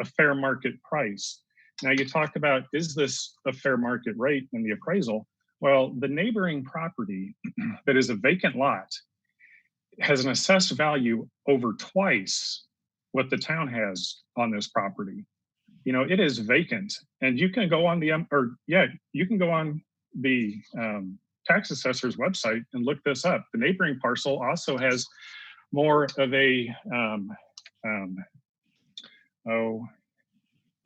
a fair market price. Now you talk about, is this a fair market rate in the appraisal? Well, the neighboring property that is a vacant lot has an assessed value over twice what the town has on this property. It is vacant, and you can go on the tax assessor's website and look this up. The neighboring parcel also has more of a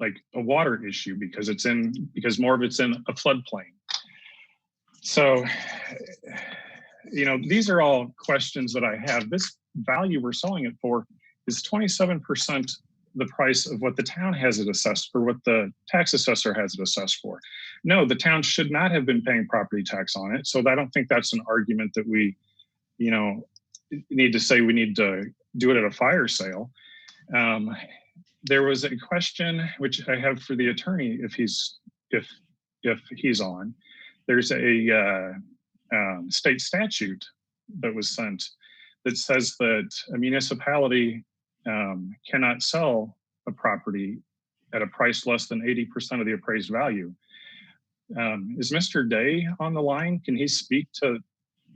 like a water issue because more of it's in a floodplain. So, these are all questions that I have. This value we're selling it for is 27% the price of what the town has it assessed for, what the tax assessor has it assessed for. No, the town should not have been paying property tax on it. So I don't think that's an argument that we, need to say we need to do it at a fire sale. There was a question which I have for the attorney if he's on. There's a state statute that was sent that says that a municipality cannot sell a property at a price less than 80% of the appraised value. Is Mr. Day on the line? Can he speak to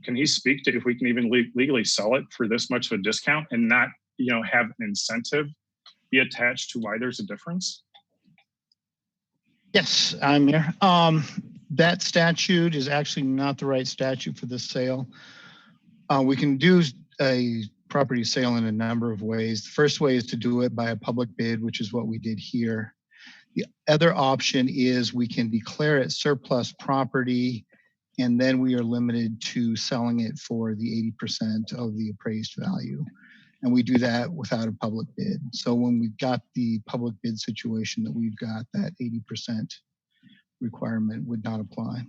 if we can even legally sell it for this much of a discount and not, have an incentive be attached to why there's a difference? Yes, I'm here. That statute is actually not the right statute for this sale. We can do a property sale in a number of ways. The first way is to do it by a public bid, which is what we did here. The other option is we can declare it surplus property, and then we are limited to selling it for the 80% of the appraised value. And we do that without a public bid. So when we've got the public bid situation that we've got, that 80% requirement would not apply.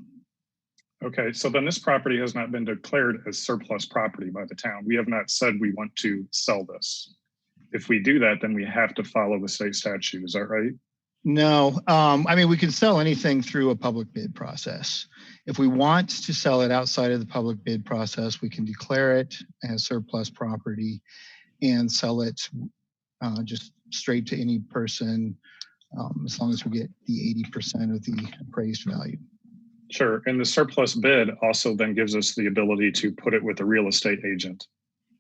Okay, so then this property has not been declared as surplus property by the town. We have not said we want to sell this. If we do that, then we have to follow the state statute. Is that right? No, we can sell anything through a public bid process. If we want to sell it outside of the public bid process, we can declare it as surplus property and sell it just straight to any person, as long as we get the 80% of the appraised value. Sure, and the surplus bid also then gives us the ability to put it with a real estate agent.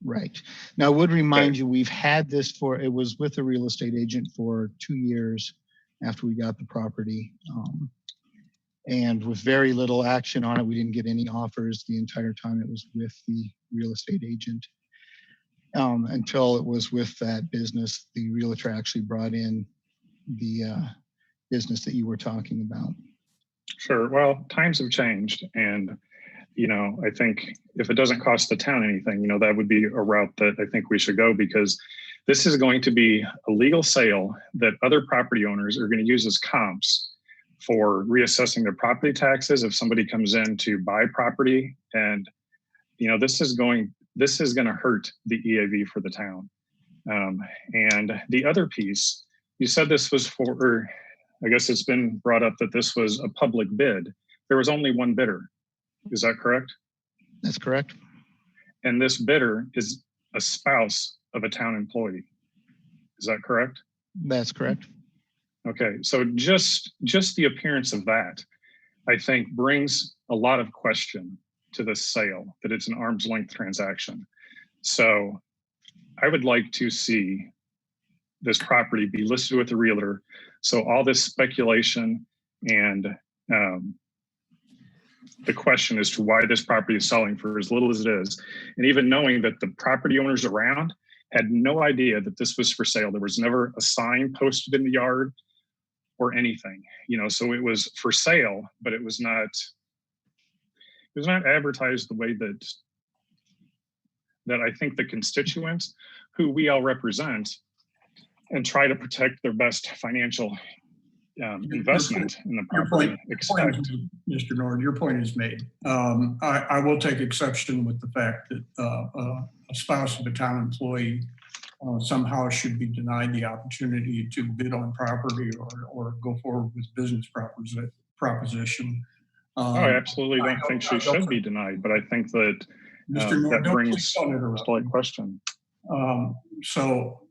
Right. Now, I would remind you, we've had this it was with a real estate agent for 2 years after we got the property. And with very little action on it, we didn't get any offers the entire time it was with the real estate agent. Until it was with that business, the realtor actually brought in the business that you were talking about. Sure. Well, times have changed. And, I think if it doesn't cost the town anything, that would be a route that I think we should go, because This is going to be a legal sale that other property owners are going to use as comps for reassessing their property taxes if somebody comes in to buy property. And, you know, this is going to hurt the EAV for the town. And the other piece, you said this was for, I guess it's been brought up that this was a public bid. There was only one bidder. Is that correct? That's correct. And this bidder is a spouse of a town employee. Is that correct? That's correct. Okay, so just the appearance of that, I think, brings a lot of question to this sale, that it's an arm's length transaction. So I would like to see this property be listed with the realtor. So all this speculation and the question as to why this property is selling for as little as it is, and even knowing that the property owners around had no idea that this was for sale. There was never a sign posted in the yard or anything, you know, so it was for sale, but it was not advertised the way that I think the constituents who we all represent and try to protect their best financial investment in the property. Mr. Nord, your point is made. I will take exception with the fact that a spouse of a town employee somehow should be denied the opportunity to bid on property or go forward with business proposition. I absolutely don't think she should be denied, but I think that Mr. Nord, that brings a slight question. So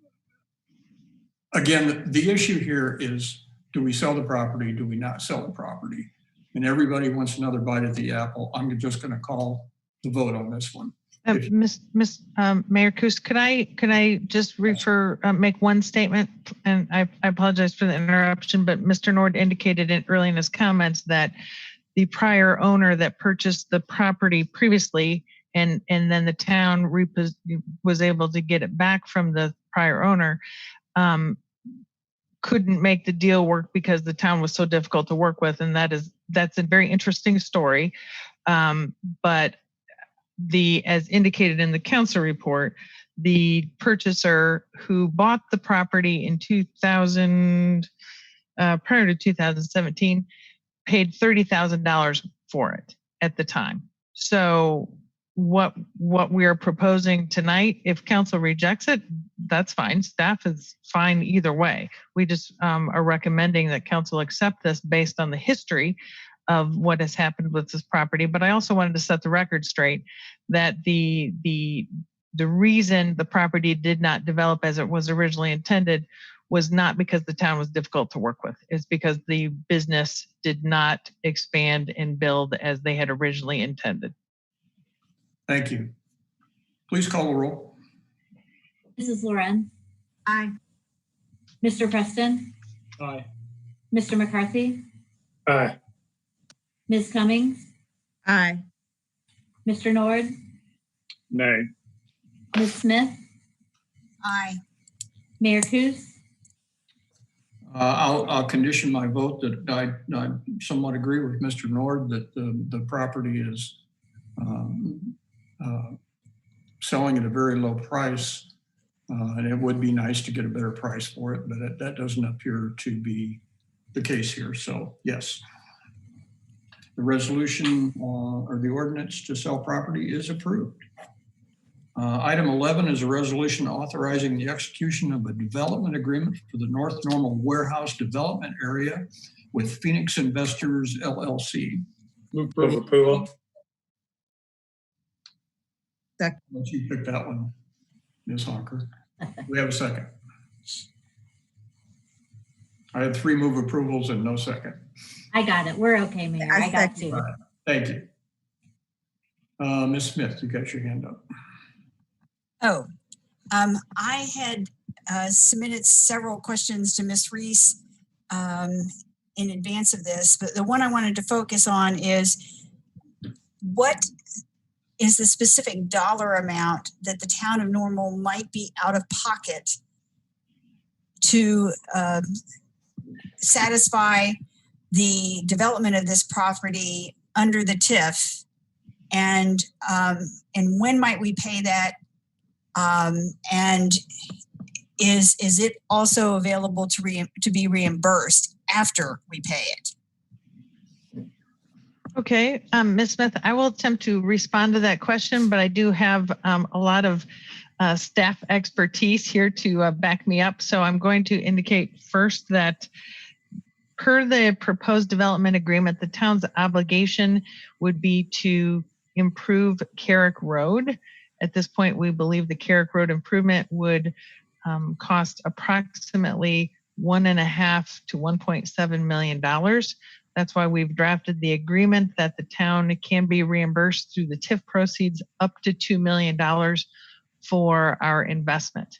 again, the issue here is, do we sell the property? Do we not sell the property? And everybody wants another bite at the apple. I'm just going to call the vote on this one. Mayor Coos, could I just make one statement? And I apologize for the interruption, but Mr. Nord indicated it early in his comments that the prior owner that purchased the property previously and then the town was able to get it back from the prior owner, couldn't make the deal work because the town was so difficult to work with. And that's a very interesting story. But as indicated in the council report, the purchaser who bought the property in prior to 2017 paid $30,000 for it at the time. So what we are proposing tonight, if council rejects it, that's fine. Staff is fine either way. We just are recommending that council accept this based on the history of what has happened with this property. But I also wanted to set the record straight that the reason the property did not develop as it was originally intended was not because the town was difficult to work with. It's because the business did not expand and build as they had originally intended. Thank you. Please call the roll. Mrs. Loren. Aye. Mr. Preston. Aye. Mr. McCarthy. Aye. Ms. Cummings. Aye. Mr. Nord. Nay. Ms. Smith. Aye. Mayor Coos. I'll condition my vote that I somewhat agree with Mr. Nord that the property is selling at a very low price, and it would be nice to get a better price for it, but that doesn't appear to be the case here. So yes, the resolution or the ordinance to sell property is approved. Item 11 is a resolution authorizing the execution of a development agreement for the North Normal Warehouse Development Area with Phoenix Investors, LLC. Move Move approval. Let you pick that one, Ms. Honker. We have a second. I had 3 move approvals and no second. I got it. We're okay, Mayor. I got you. Right. Thank you. Ms. Smith, you got your hand up. Oh, I had submitted several questions to Ms. Reese in advance of this, but the one I wanted to focus on is what is the specific dollar amount that the town of Normal might be out of pocket to satisfy the development of this property under the TIF, and when might we pay that? And is it also available to be reimbursed after we pay it? Okay, Ms. Smith, I will attempt to respond to that question, but I do have a lot of staff expertise here to back me up. So I'm going to indicate first that per the proposed development agreement, the town's obligation would be to improve Carrick Road. At this point, we believe the Carrick Road improvement would cost approximately $1.5 to $1.7 million. That's why we've drafted the agreement that the town can be reimbursed through the TIF proceeds up to $2 million for our investment.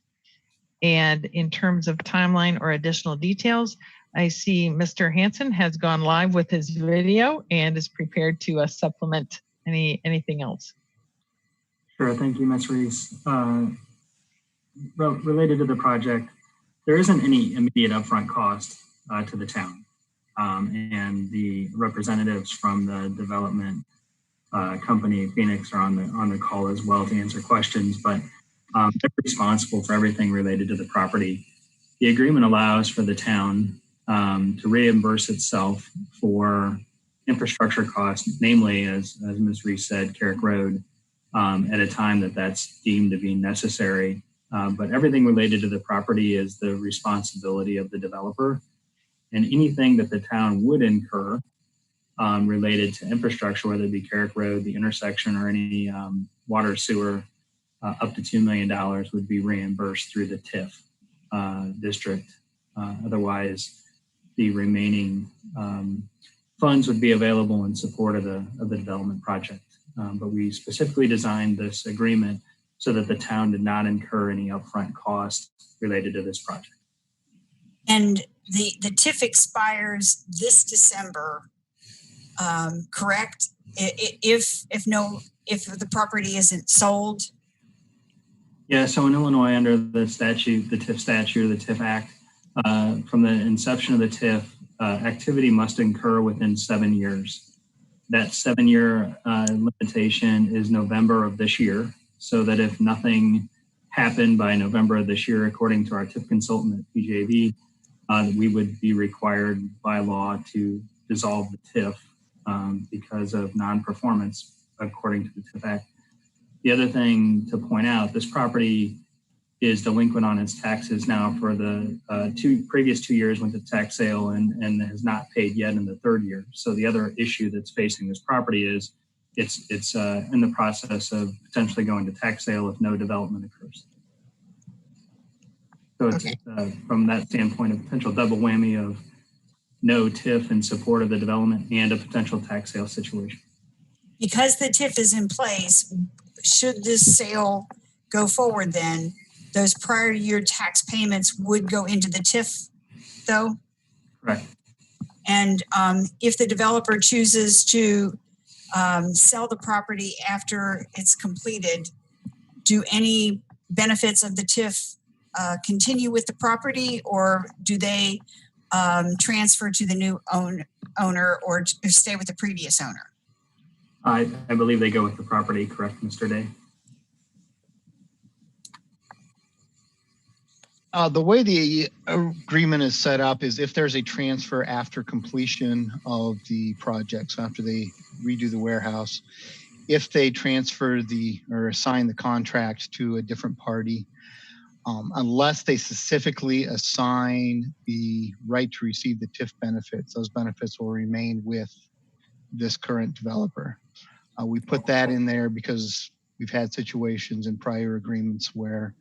And in terms of timeline or additional details, I see Mr. Hansen has gone live with his video and is prepared to supplement anything else. Sure, thank you, Ms. Reese. Related to the project, there isn't any immediate upfront cost to the town. And the representatives from the development company, Phoenix, are on the call as well to answer questions, but they're responsible for everything related to the property. The agreement allows for the town to reimburse itself for infrastructure costs, namely, as Ms. Reese said, Carrick Road, at a time that's deemed to be necessary. But everything related to the property is the responsibility of the developer. And anything that the town would incur related to infrastructure, whether it be Carrick Road, the intersection, or any water, sewer, up to $2 million would be reimbursed through the TIF district. Otherwise, the remaining funds would be available in support of the development project. But we specifically designed this agreement so that the town did not incur any upfront costs related to this project. And the TIF expires this December, correct? If the property isn't sold? Yeah, so in Illinois, under the statute, the TIF statute, or the TIF Act, from the inception of the TIF, activity must incur within 7 years. That 7-year limitation is November of this year, so that if nothing happened by November of this year, according to our TIF consultant at PJV, we would be required by law to dissolve the TIF because of non-performance, according to the TIF Act. The other thing to point out, this property is delinquent on its taxes now for the previous 2 years, went to tax sale and has not paid yet in the third year. So the other issue that's facing this property is it's in the process of potentially going to tax sale if no development occurs. So it's from that standpoint, a potential double whammy of no TIF in support of the development and a potential tax sale situation. Because the TIF is in place, should this sale go forward, then those prior year tax payments would go into the TIF, though? Correct. And if the developer chooses to sell the property after it's completed, do any benefits of the TIF continue with the property, or do they transfer to the new owner or stay with the previous owner? I believe they go with the property, correct, Mr. Day? The way the agreement is set up is if there's a transfer after completion of the project, so after they redo the warehouse, if they transfer or assign the contract to a different party, unless they specifically assign the right to receive the TIF benefits, those benefits will remain with this current developer. We put that in there because we've had situations in prior agreements where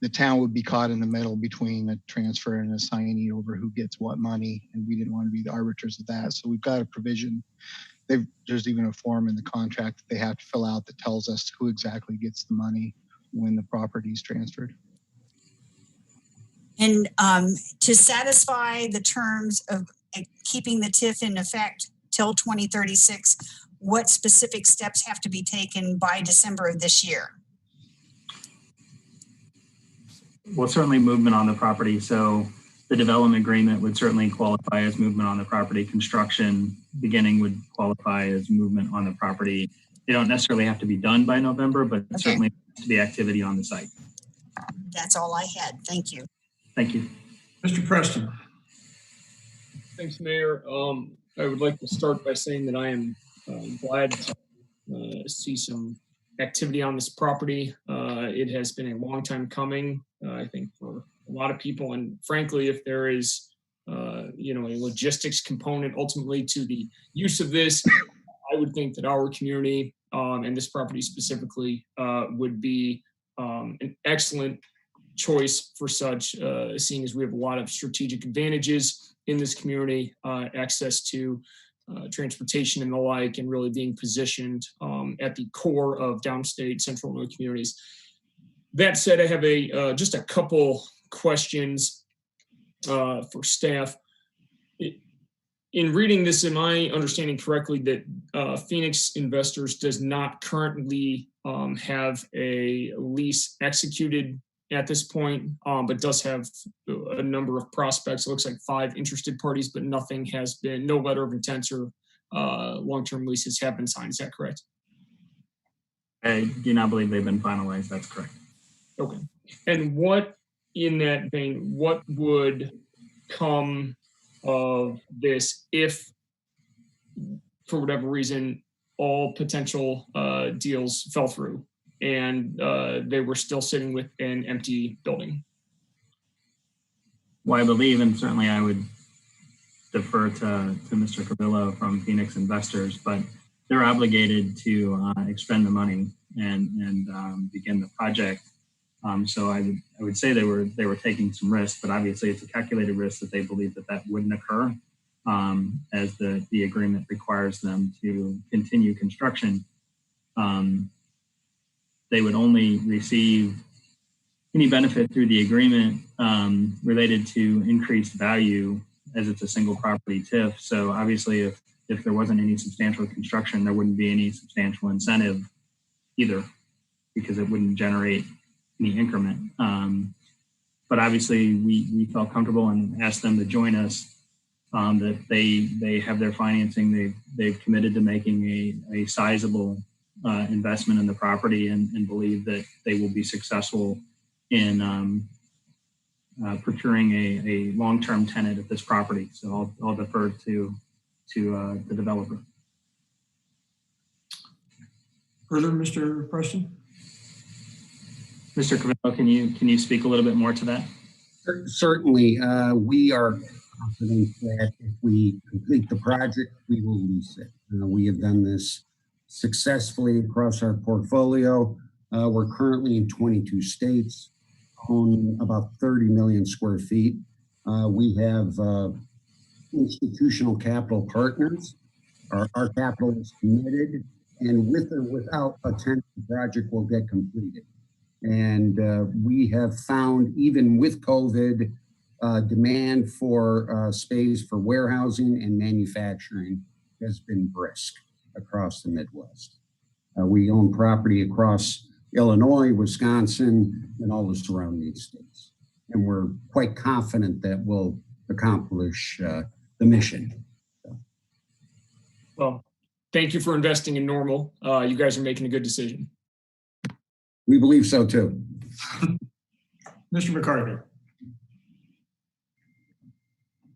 the town would be caught in the middle between a transfer and assignee over who gets what money, and we didn't want to be the arbiters of that. So we've got a provision. There's even a form in the contract that they have to fill out that tells us who exactly gets the money when the property is transferred. And to satisfy the terms of keeping the TIF in effect till 2036, what specific steps have to be taken by December of this year? Well, certainly movement on the property. So the development agreement would certainly qualify as movement on the property. Construction beginning would qualify as movement on the property. They don't necessarily have to be done by November, but certainly has to be activity on the site. That's all I had. Thank you. Thank you. Mr. Preston. Thanks, Mayor. I would like to start by saying that I am glad to see some activity on this property. It has been a long time coming, I think, for a lot of people. And frankly, if there is, a logistics component ultimately to the use of this, I would think that our community and this property specifically would be an excellent choice for such, seeing as we have a lot of strategic advantages in this community, access to transportation and the like, and really being positioned at the core of downstate Central Illinois communities. That said, I have just a couple questions for staff. In reading this, am I understanding correctly that Phoenix Investors does not currently have a lease executed at this point, but does have a number of prospects? It looks like 5 interested parties, but no letter of intent or long-term leases have been signed. Is that correct? I do not believe they've been finalized. That's correct. Okay. And what, in that vein, what would come of this if, for whatever reason, all potential deals fell through and they were still sitting with an empty building? Well, I believe, and certainly I would defer to Mr. Cavillo from Phoenix Investors, but they're obligated to expend the money and begin the project. So I would say they were taking some risks, but obviously it's a calculated risk that they believe that wouldn't occur, as the agreement requires them to continue construction. They would only receive any benefit through the agreement related to increased value, as it's a single property TIF. So obviously if there wasn't any substantial construction, there wouldn't be any substantial incentive either, because it wouldn't generate any increment. But obviously we felt comfortable and asked them to join us, that they have their financing. They've committed to making a sizable investment in the property and believe that they will be successful in procuring a long-term tenant at this property. So I'll defer to the developer. Further, Mr. Preston? Mr. Cavillo, can you speak a little bit more to that? Certainly. We are confident that if we complete the project, we will lease it. We have done this successfully across our portfolio. We're currently in 22 states, own about 30 million square feet. We have institutional capital partners. Our capital is committed, and with or without a tenant, the project will get completed. And we have found, even with COVID, demand for space for warehousing and manufacturing has been brisk across the Midwest. We own property across Illinois, Wisconsin, and all the surrounding states. And we're quite confident that we'll accomplish the mission. Well, thank you for investing in Normal. You guys are making a good decision. We believe so too. Mr. McCarthy.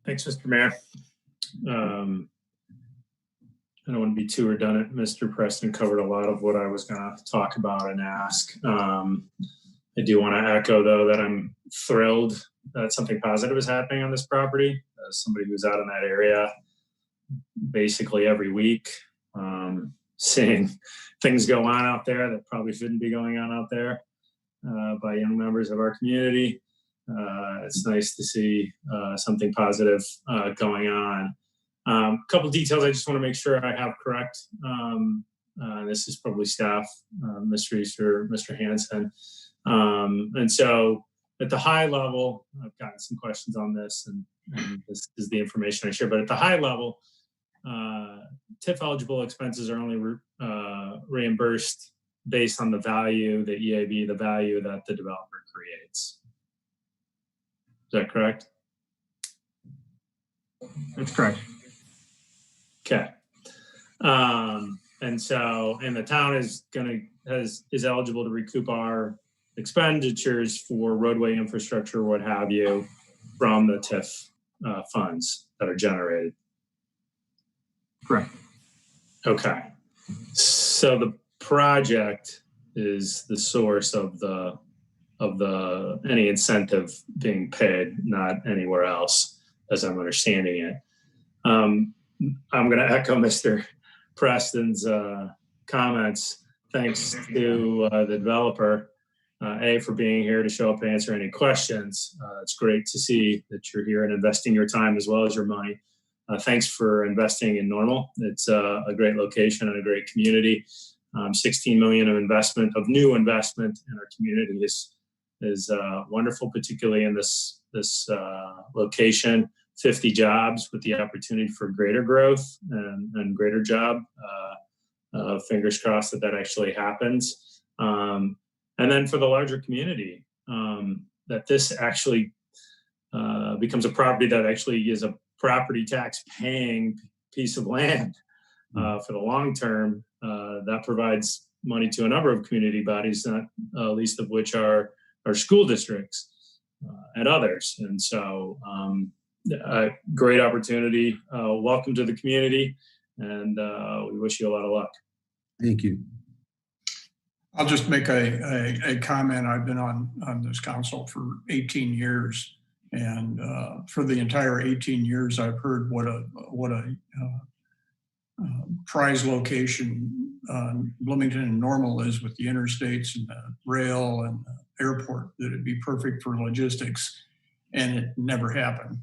Thanks, Mr. Mayor. I don't want to be too redundant. Mr. Preston covered a lot of what I was going to talk about and ask. I do want to echo, though, that I'm thrilled that something positive is happening on this property. As somebody who's out in that area basically every week, seeing things go on out there that probably shouldn't be going on out there by young members of our community. It's nice to see something positive going on. A couple details I just want to make sure I have correct. This is probably staff, Mr. Easter, Mr. Hansen. And so at the high level, I've gotten some questions on this, and this is the information I share, but at the high level, TIF eligible expenses are only reimbursed based on the value, the EAB, the value that the developer creates. Is that correct? That's correct. Okay. And so, and the town is eligible to recoup our expenditures for roadway infrastructure, what have you, from the TIF funds that are generated. Correct. Okay. So the project is the source of the any incentive being paid, not anywhere else, as I'm understanding it. I'm going to echo Mr. Preston's comments. Thanks to the developer, for being here to show up and answer any questions. It's great to see that you're here and investing your time as well as your money. Thanks for investing in Normal. It's a great location and a great community. 16 million of new investment in our community is wonderful, particularly in this location. 50 jobs with the opportunity for greater growth and greater job. Fingers crossed that actually happens. And then for the larger community, that this actually becomes a property that actually is a property tax paying piece of land for the long term. That provides money to a number of community bodies, not least of which are our school districts and others. And so a great opportunity. Welcome to the community, and we wish you a lot of luck. Thank you. I'll just make a comment. I've been on this council for 18 years, and for the entire 18 years, I've heard what a prize location Bloomington and Normal is with the interstates and the rail and the airport, that it'd be perfect for logistics, and it never happened.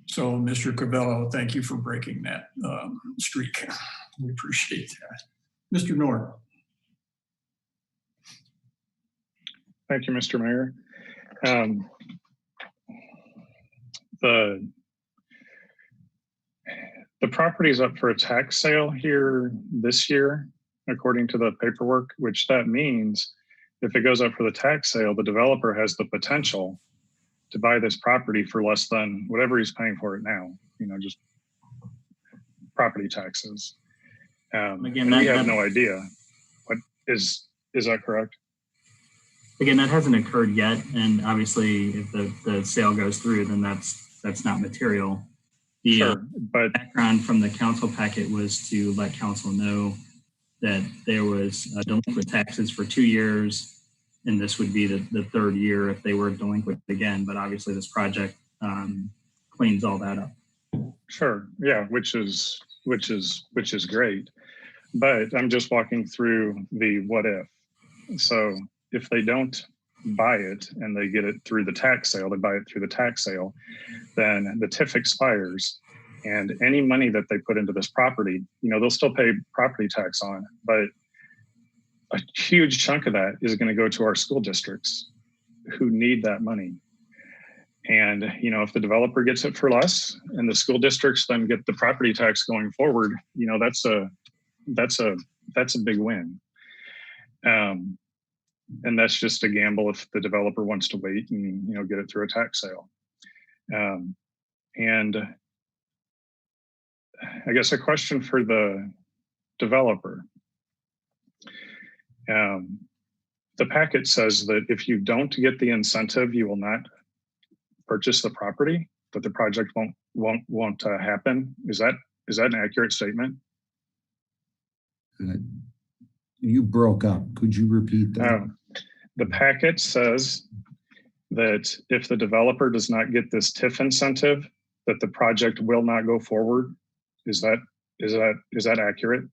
So, Mr. Cabello, thank you for breaking that streak. We appreciate that. Mr. Nord. Thank you, Mr. Mayor. The property is up for a tax sale here this year, according to the paperwork, which that means if it goes up for the tax sale, the developer has the potential to buy this property for less than whatever he's paying for it now, just property taxes. Again, we have no idea. What is that correct? Again, that hasn't occurred yet, and obviously, if the sale goes through, then that's not material. The sure, but background from the council packet was to let council know that there was delinquent taxes for 2 years, and this would be the third year if they were delinquent again. But obviously, this project cleans all that up. Sure, yeah, which is great. But I'm just walking through the what if. So if they don't buy it and they get it through the tax sale, then the TIF expires, and any money that they put into this property, they'll still pay property tax on it, but a huge chunk of that is going to go to our school districts who need that money. And, if the developer gets it for less and the school districts then get the property tax going forward, that's a big win. And that's just a gamble if the developer wants to wait and, get it through a tax sale. And I guess a question for the developer. The packet says that if you don't get the incentive, you will not purchase the property, that the project won't happen. Is that an accurate statement? You broke up. Could you repeat that? The packet says that if the developer does not get this TIF incentive, that the project will not go forward. Is that accurate?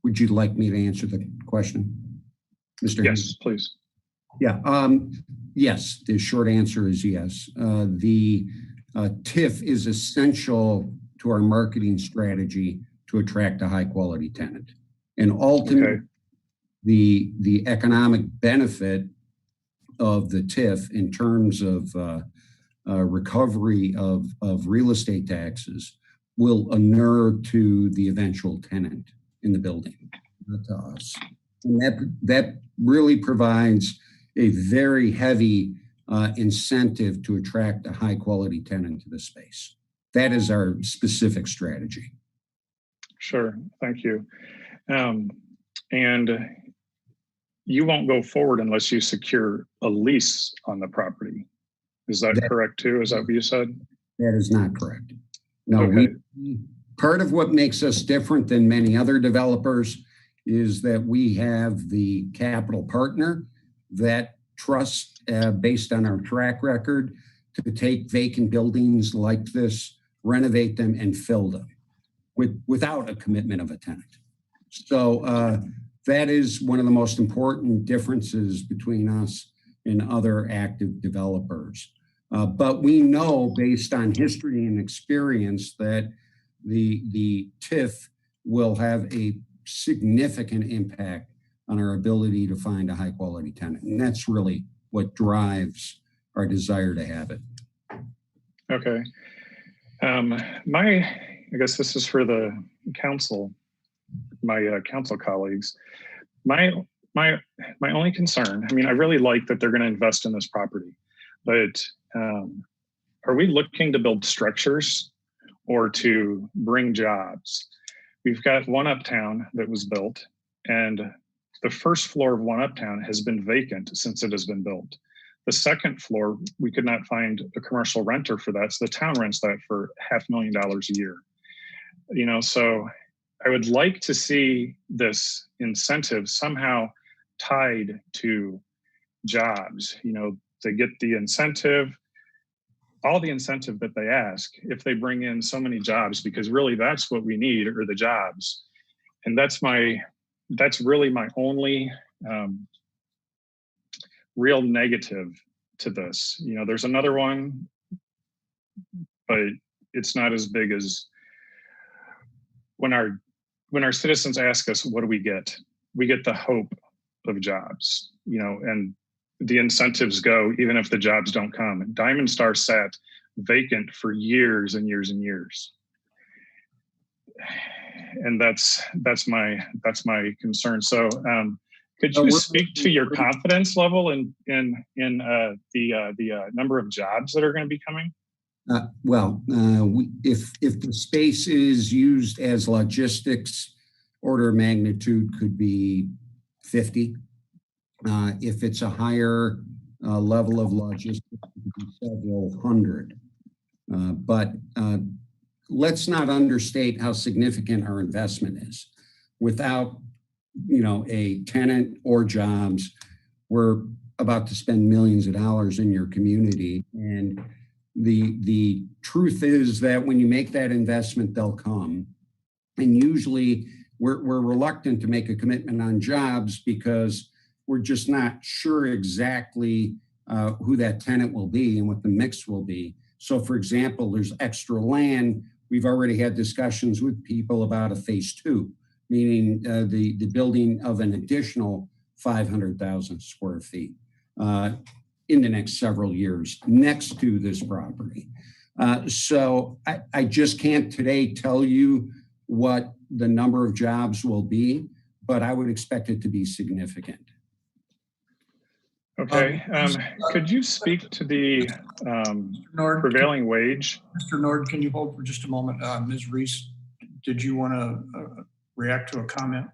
Would you like me to answer the question, Mr. Yes, Hayes? please. Yeah. Yes. The short answer is yes. The TIF is essential to our marketing strategy to attract a high quality tenant, and ultimately, the economic benefit of the TIF in terms of recovery of real estate taxes will inure to the eventual tenant in the building, not to us. And that really provides a very heavy incentive to attract a high quality tenant to the space. That is our specific strategy. Sure, thank you. And you won't go forward unless you secure a lease on the property. Is that correct too? Is that what you said? That is not correct. No, Okay. Part of what makes us different than many other developers is that we have the capital partner that trusts, based on our track record, to take vacant buildings like this, renovate them, and fill them without a commitment of a tenant. So that is one of the most important differences between us and other active developers. But we know, based on history and experience, that the TIF will have a significant impact on our ability to find a high quality tenant. And that's really what drives our desire to have it. Okay. I guess this is for the council, my council colleagues. My only concern, I mean, I really like that they're going to invest in this property, but are we looking to build structures or to bring jobs? We've got One Uptown that was built, and the first floor of One Uptown has been vacant since it has been built. The second floor, we could not find a commercial renter for that, so the town rents that for $500,000 a year. You know, so I would like to see this incentive somehow tied to jobs. You know, they get the incentive, all the incentive that they ask if they bring in so many jobs, because really that's what we need, are the jobs. And that's really my only real negative to this. You know, there's another one, but it's not as big as when our citizens ask us, what do we get? We get the hope of jobs, you know, and the incentives go even if the jobs don't come. And Diamond Star sat vacant for years and years and years. And that's my concern. So could you speak to your confidence level in the number of jobs that are going to be coming? If the space is used as logistics, order of magnitude could be 50. If it's a higher level of logistics, it could be several hundred. But let's not understate how significant our investment is. Without, you know, a tenant or jobs, we're about to spend millions of dollars in your community. And the truth is that when you make that investment, they'll come. And usually we're reluctant to make a commitment on jobs because we're just not sure exactly who that tenant will be and what the mix will be. So for example, there's extra land. We've already had discussions with people about a phase 2, meaning the building of an additional 500,000 square feet in the next several years next to this property. So I just can't today tell you what the number of jobs will be, but I would expect it to be significant. Okay. Could you speak to the prevailing wage? Mr. Nord, can you hold for just a moment? Ms. Reese, did you want to react to a comment?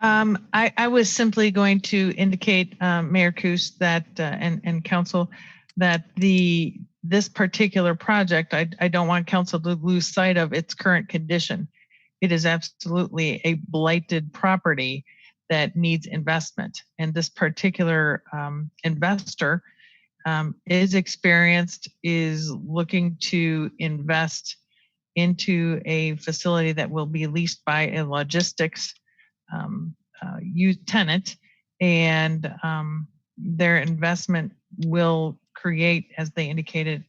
I was simply going to indicate, Mayor Coos, that and council, that this particular project, I don't want council to lose sight of its current condition. It is absolutely a blighted property that needs investment, and this particular investor is experienced, is looking to invest into a facility that will be leased by a logistics tenant, and their investment will create, as they indicated,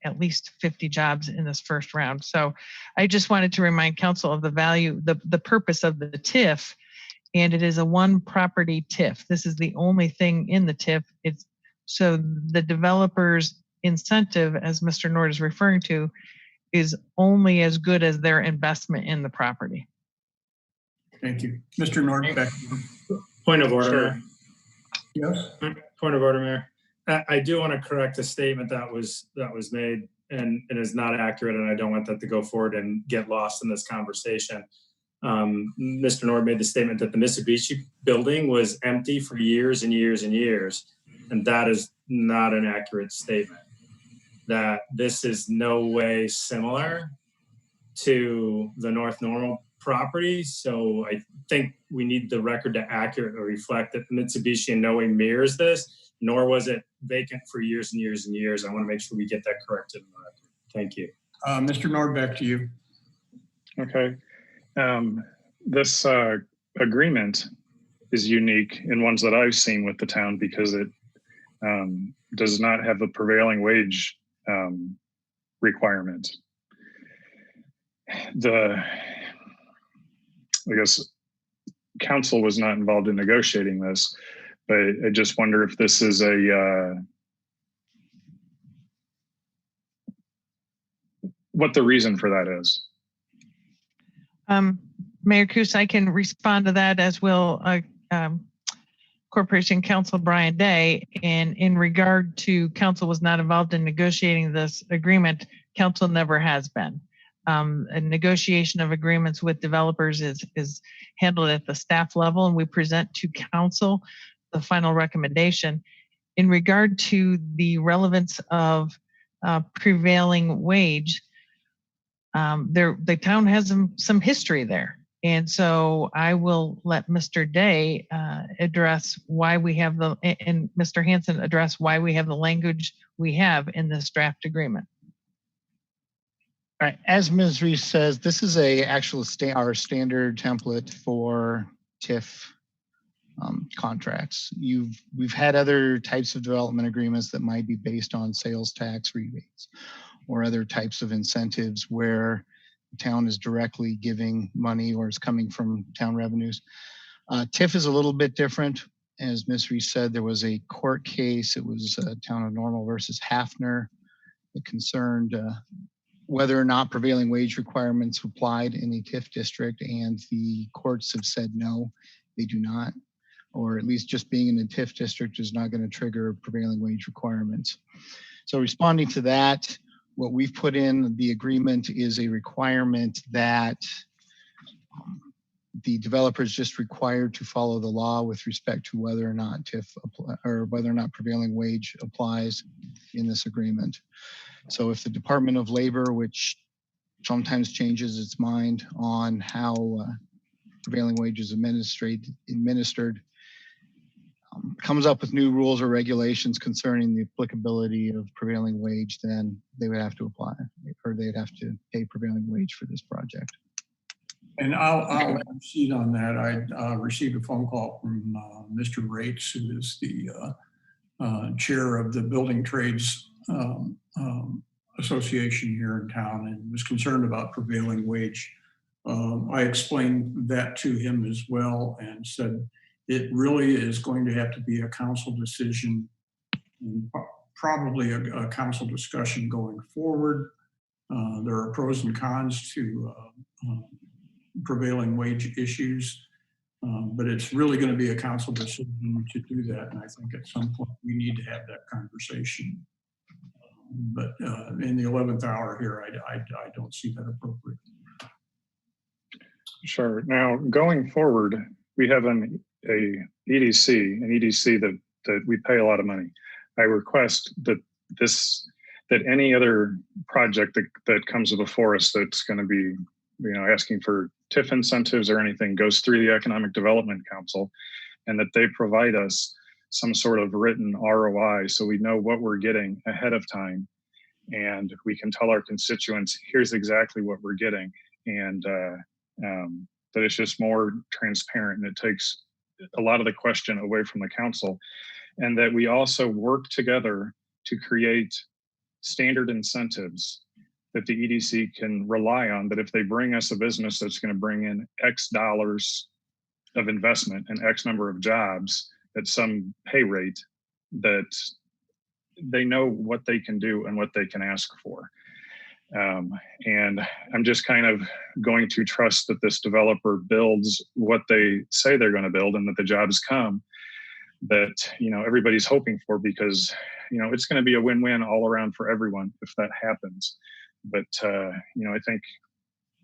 at least 50 jobs in this first round. So I just wanted to remind council of the value, the purpose of the TIF, and it is a one property TIF. This is the only thing in the TIF. It's so the developer's incentive, as Mr. Nord is referring to, is only as good as their investment in the property. Thank you. Mr. Nord, back to you. Point of order. Sure. Yes. Point of order, Mayor. I do want to correct a statement that was made and is not accurate, and I don't want that to go forward and get lost in this conversation. Mr. Nord made the statement that the Mitsubishi building was empty for years and years and years. And that is not an accurate statement. That this is no way similar to the North Normal property. So I think we need the record to accurately reflect that Mitsubishi in no way mirrors this, nor was it vacant for years and years and years. I want to make sure we get that corrected in the record. Thank you. Mr. Nord, back to you. Okay. This agreement is unique in ones that I've seen with the town because it does not have the prevailing wage requirement. I guess council was not involved in negotiating this, but I just wonder if this is what the reason for that is. Mayor Coos, I can respond to that, as will Corporation Counsel Brian Day. And in regard to council was not involved in negotiating this agreement, council never has been. A negotiation of agreements with developers is handled at the staff level, and we present to council the final recommendation. In regard to the relevance of prevailing wage, the town has some history there. And so I will let Mr. Day address why we have and Mr. Hanson address why we have the language we have in this draft agreement. All right, as Ms. Reese says, this is our standard template for TIF contracts. We've had other types of development agreements that might be based on sales tax rebates or other types of incentives where the town is directly giving money or is coming from town revenues. TIF is a little bit different. As Ms. Reese said, there was a court case. It was Town of Normal versus Hafner that concerned whether or not prevailing wage requirements applied in the TIF district, and the courts have said no, they do not, or at least just being in the TIF district is not going to trigger prevailing wage requirements. So responding to that, what we've put in the agreement is a requirement that the developer is just required to follow the law with respect to whether or not TIF or whether or not prevailing wage applies in this agreement. So if the Department of Labor, which sometimes changes its mind on how prevailing wage is administered, comes up with new rules or regulations concerning the applicability of prevailing wage, then they would have to apply, or they'd have to pay prevailing wage for this project. And I'll proceed on that. I received a phone call from Mr. Rates, who is the chair of the Building Trades Association here in town, and was concerned about prevailing wage. I explained that to him as well and said it really is going to have to be a council decision, and probably a council discussion going forward. There are pros and cons to prevailing wage issues, but it's really going to be a council decision to do that. And I think at some point we need to have that conversation. But in the 11th hour here, I don't see that appropriate. Sure. Now, going forward, we have an EDC that we pay a lot of money. I request that any other project that comes before us that's going to be, asking for TIF incentives or anything goes through the Economic Development Council, and that they provide us some sort of written ROI so we know what we're getting ahead of time, and we can tell our constituents, here's exactly what we're getting, and that it's just more transparent, and it takes a lot of the question away from the council, and that we also work together to create standard incentives that the EDC can rely on, that if they bring us a business that's going to bring in X dollars of investment and X number of jobs at some pay rate, that they know what they can do and what they can ask for. And I'm just kind of going to trust that this developer builds what they say they're going to build, and that the jobs come that, everybody's hoping for, because, it's going to be a win-win all around for everyone if that happens. But, I think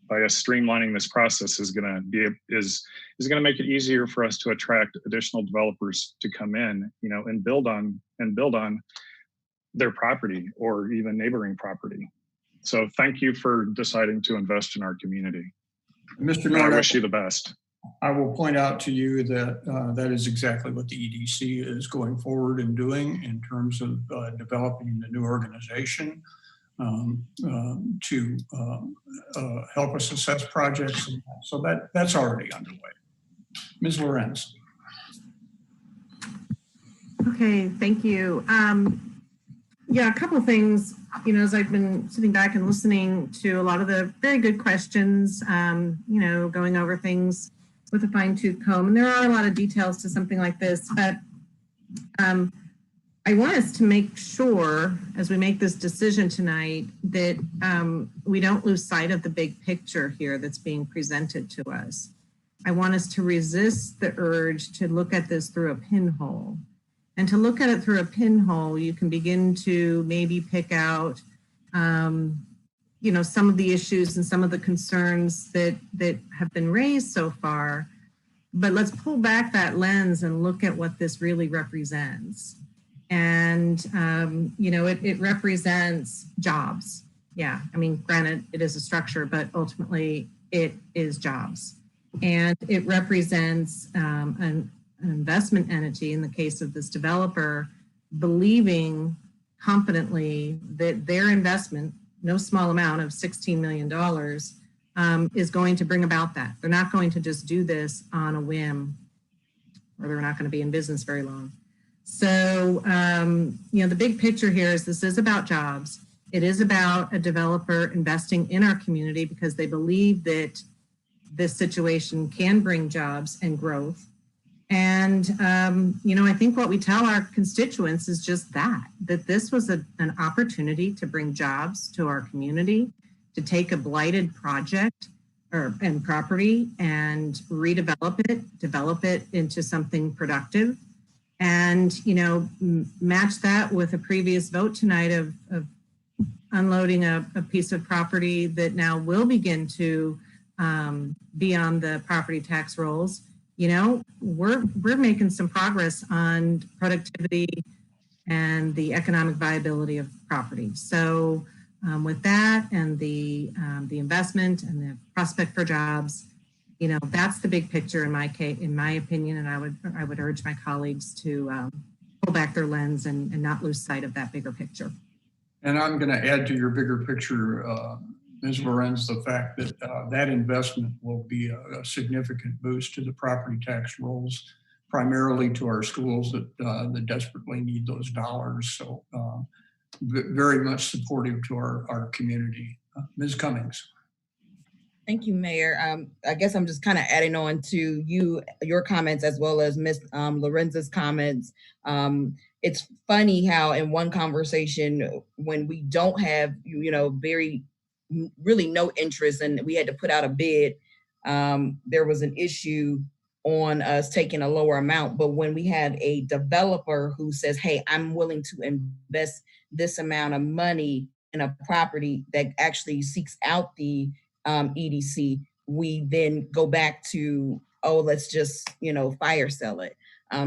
by us streamlining this process is going to make it easier for us to attract additional developers to come in, and build on their property or even neighboring property. So thank you for deciding to invest in our community. Mr. And I Nord, wish you the best. I will point out to you that that is exactly what the EDC is going forward and doing in terms of developing the new organization to help us assess projects. So that's already underway. Ms. Lorenz. Okay, thank you. Yeah, a couple of things, as I've been sitting back and listening to a lot of the very good questions, going over things with a fine tooth comb. And there are a lot of details to something like this, but I want us to make sure as we make this decision tonight that we don't lose sight of the big picture here that's being presented to us. I want us to resist the urge to look at this through a pinhole. And to look at it through a pinhole, you can begin to maybe pick out, some of the issues and some of the concerns that have been raised so far. But let's pull back that lens and look at what this really represents. And, it represents jobs. Yeah, granted, it is a structure, but ultimately it is jobs. And it represents an investment entity, in the case of this developer, believing confidently that their investment, no small amount of $16 million, is going to bring about that. They're not going to just do this on a whim, or they're not going to be in business very long. So, the big picture here is this is about jobs. It is about a developer investing in our community because they believe that this situation can bring jobs and growth. And, I think what we tell our constituents is just that this was an opportunity to bring jobs to our community, to take a blighted project and property and develop it into something productive. And, match that with a previous vote tonight of unloading a piece of property that now will begin to be on the property tax rolls. We're making some progress on productivity and the economic viability of property. So with that and the investment and the prospect for jobs, that's the big picture in my opinion. And I would urge my colleagues to pull back their lens and not lose sight of that bigger picture. And I'm going to add to your bigger picture, Ms. Lorenz, the fact that that investment will be a significant boost to the property tax rolls, primarily to our schools that desperately need those dollars. So very much supportive to our community. Ms. Cummings. Thank you, Mayor. I guess I'm just kind of adding on to your comments as well as Ms. Lorenz's comments. It's funny how in one conversation, when we don't have, really no interest and we had to put out a bid, there was an issue on us taking a lower amount. But when we had a developer who says, hey, I'm willing to invest this amount of money in a property that actually seeks out the EDC, we then go back to, let's just, fire sell it.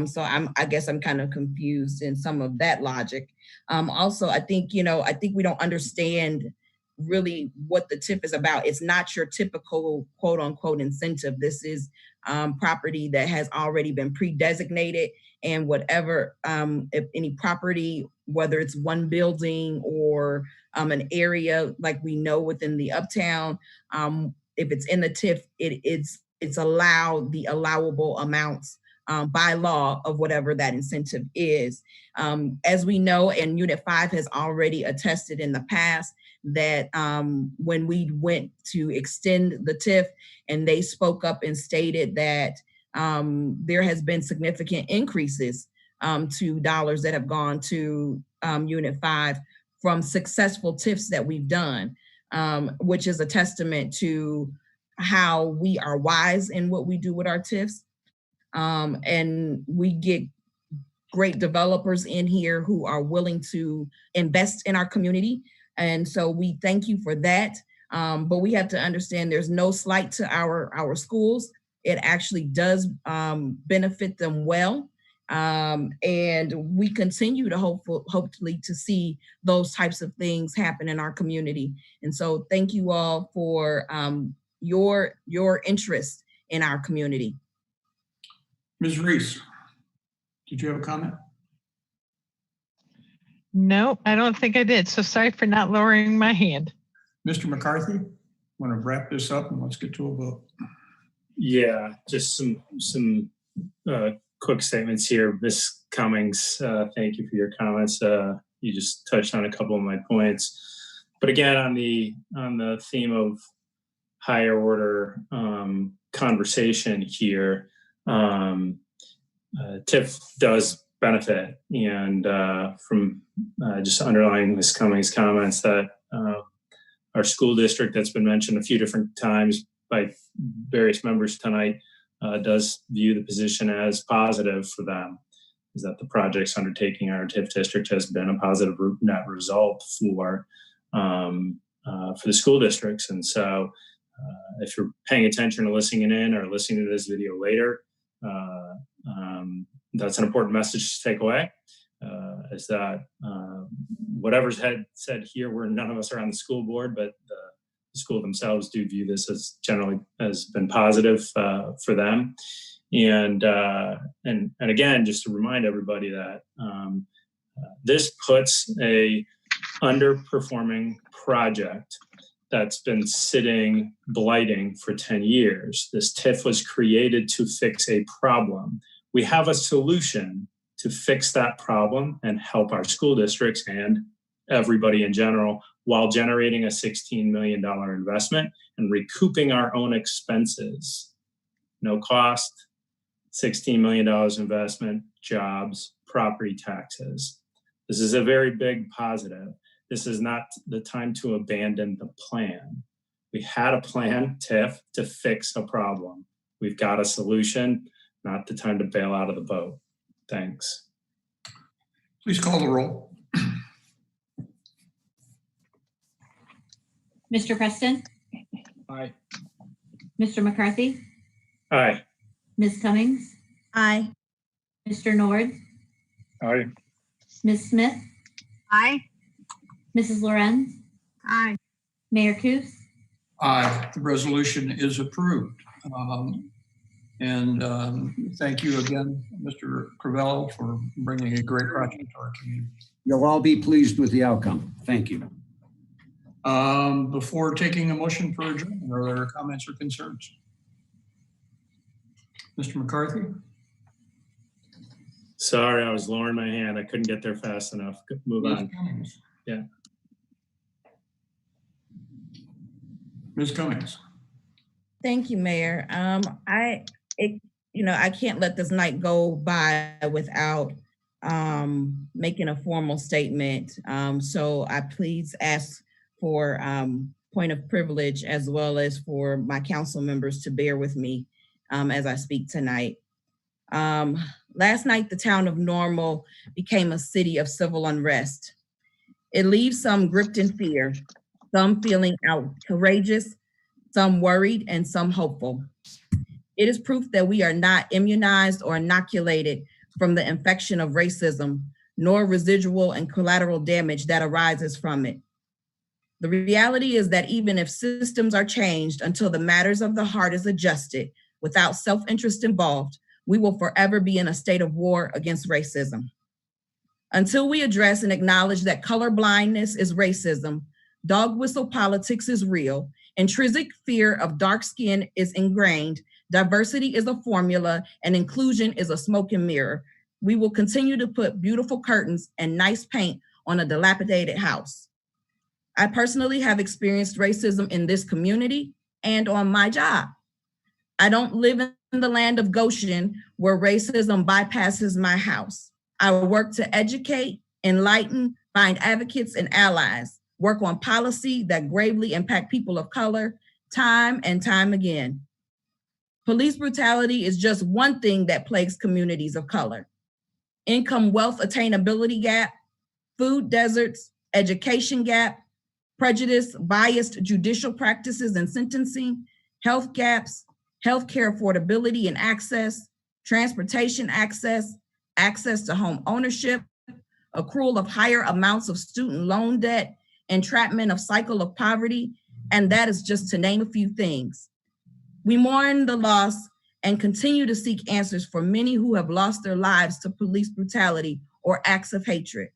So I guess I'm kind of confused in some of that logic. Also, I think we don't understand really what the TIF is about. It's not your typical quote unquote incentive. This is property that has already been pre-designated, and whatever, if any property, whether it's one building or an area like we know within the uptown, if it's in the TIF, it's allowed the allowable amounts by law of whatever that incentive is. As we know, and Unit 5 has already attested in the past that when we went to extend the TIF and they spoke up and stated that there has been significant increases to dollars that have gone to Unit 5 from successful TIFs that we've done, which is a testament to how we are wise in what we do with our TIFs. And we get great developers in here who are willing to invest in our community. And so we thank you for that. But we have to understand there's no slight to our schools. It actually does benefit them well. And we continue to hopefully to see those types of things happen in our community. And so thank you all for your interest in our community. Ms. Reese, did you have a comment? No, I don't think I did. So sorry for not lowering my hand. Mr. McCarthy, want to wrap this up and let's get to a vote. Yeah, just some quick statements here. Ms. Cummings, thank you for your comments. You just touched on a couple of my points. But again, on the theme of higher order conversation here, TIF does benefit. And from just underlying Ms. Cummings' comments that our school district that's been mentioned a few different times by various members tonight does view the position as positive for them, is that the projects undertaking our TIF district has been a positive net result for the school districts. And so if you're paying attention or listening in or listening to this video later, that's an important message to take away, is that whatever's said here, where none of us are on the school board, but the school themselves do view this as generally has been positive for them. And again, just to remind everybody that this puts a underperforming project that's been sitting blighting for 10 years. This TIF was created to fix a problem. We have a solution to fix that problem and help our school districts and everybody in general, while generating a $16 million investment and recouping our own expenses. No cost, $16 million investment, jobs, property taxes. This is a very big positive. This is not the time to abandon the plan. We had a plan, TIF, to fix a problem. We've got a solution, not the time to bail out of the boat. Thanks. Please call the roll. Mr. Preston? Aye. Mr. McCarthy? Aye. Ms. Cummings? Aye. Mr. Nord? Aye. Ms. Smith? Aye. Mrs. Lorenz? Aye. Mayor Kus? Aye, the resolution is approved. Thank you again, Mr. Crivello, for bringing a great project to our community. You'll all be pleased with the outcome. Thank you. Before taking a motion for adjournment, are there comments or concerns? Mr. McCarthy? Sorry, I was lowering my hand. I couldn't get there fast enough. Move on. Yeah. Ms. Cummings. Thank you, Mayor. I can't let this night go by without making a formal statement. So I please ask for point of privilege, as well as for my council members to bear with me as I speak tonight. Last night, the town of Normal became a city of civil unrest. It leaves some gripped in fear, some feeling courageous, some worried, and some hopeful. It is proof that we are not immunized or inoculated from the infection of racism, nor residual and collateral damage that arises from it. The reality is that even if systems are changed until the matters of the heart is adjusted without self-interest involved, we will forever be in a state of war against racism. Until we address and acknowledge that color blindness is racism, dog whistle politics is real, intrinsic fear of dark skin is ingrained, diversity is a formula, and inclusion is a smoke and mirror, we will continue to put beautiful curtains and nice paint on a dilapidated house. I personally have experienced racism in this community and on my job. I don't live in the land of Goshen where racism bypasses my house. I work to educate, enlighten, find advocates and allies, work on policy that gravely impact people of color time and time again. Police brutality is just one thing that plagues communities of color. Income wealth attainability gap, food deserts, education gap, prejudice, biased judicial practices and sentencing, health gaps, healthcare affordability and access, transportation access, access to home ownership, accrual of higher amounts of student loan debt, entrapment of cycle of poverty, and that is just to name a few things. We mourn the loss and continue to seek answers for many who have lost their lives to police brutality or acts of hatred.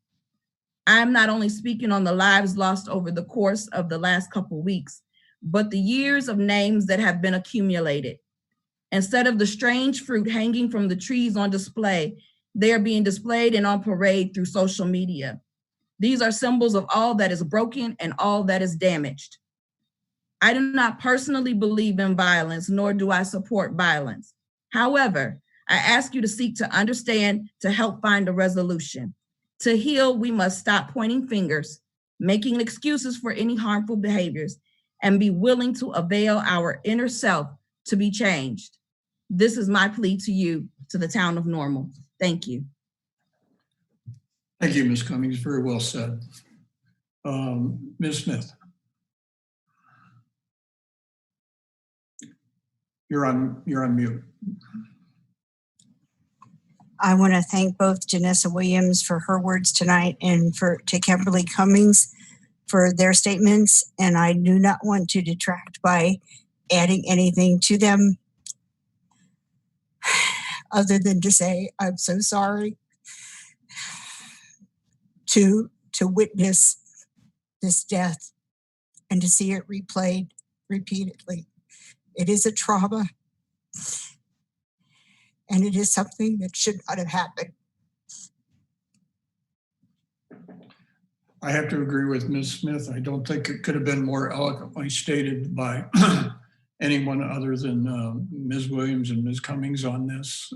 I'm not only speaking on the lives lost over the course of the last couple weeks, but the years of names that have been accumulated. Instead of the strange fruit hanging from the trees on display, they are being displayed and on parade through social media. These are symbols of all that is broken and all that is damaged. I do not personally believe in violence, nor do I support violence. However, I ask you to seek to understand, to help find a resolution. To heal, we must stop pointing fingers, making excuses for any harmful behaviors, and be willing to avail our inner self to be changed. This is my plea to you, to the town of Normal. Thank you. Thank you, Ms. Cummings. Very well said. Ms. Smith. You're on mute. I want to thank both Janessa Williams for her words tonight and to Kimberly Cummings for their statements. And I do not want to detract by adding anything to them other than to say, I'm so sorry to witness this death and to see it replayed repeatedly. It is a trauma, and it is something that should not have happened. I have to agree with Ms. Smith. I don't think it could have been more eloquently stated by anyone other than Ms. Williams and Ms. Cummings on this.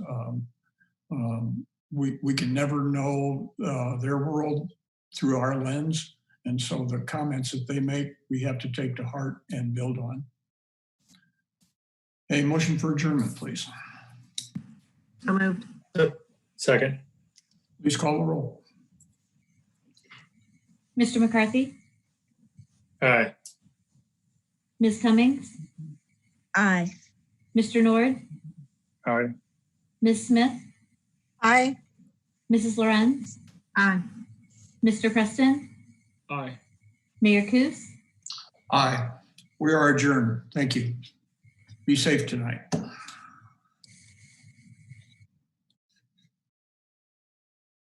We can never know their world through our lens. And so the comments that they make, we have to take to heart and build on. A motion for adjournment, please. So moved. Second. Please call the roll. Mr. McCarthy, Aye. Ms. Cummings, Aye. Mr. Nord, Aye. Ms. Smith, Aye. Mrs. Lorenz, Aye. Mr. Preston, Aye. Mayor Kus. Aye. We are adjourned. Thank you. Be safe tonight.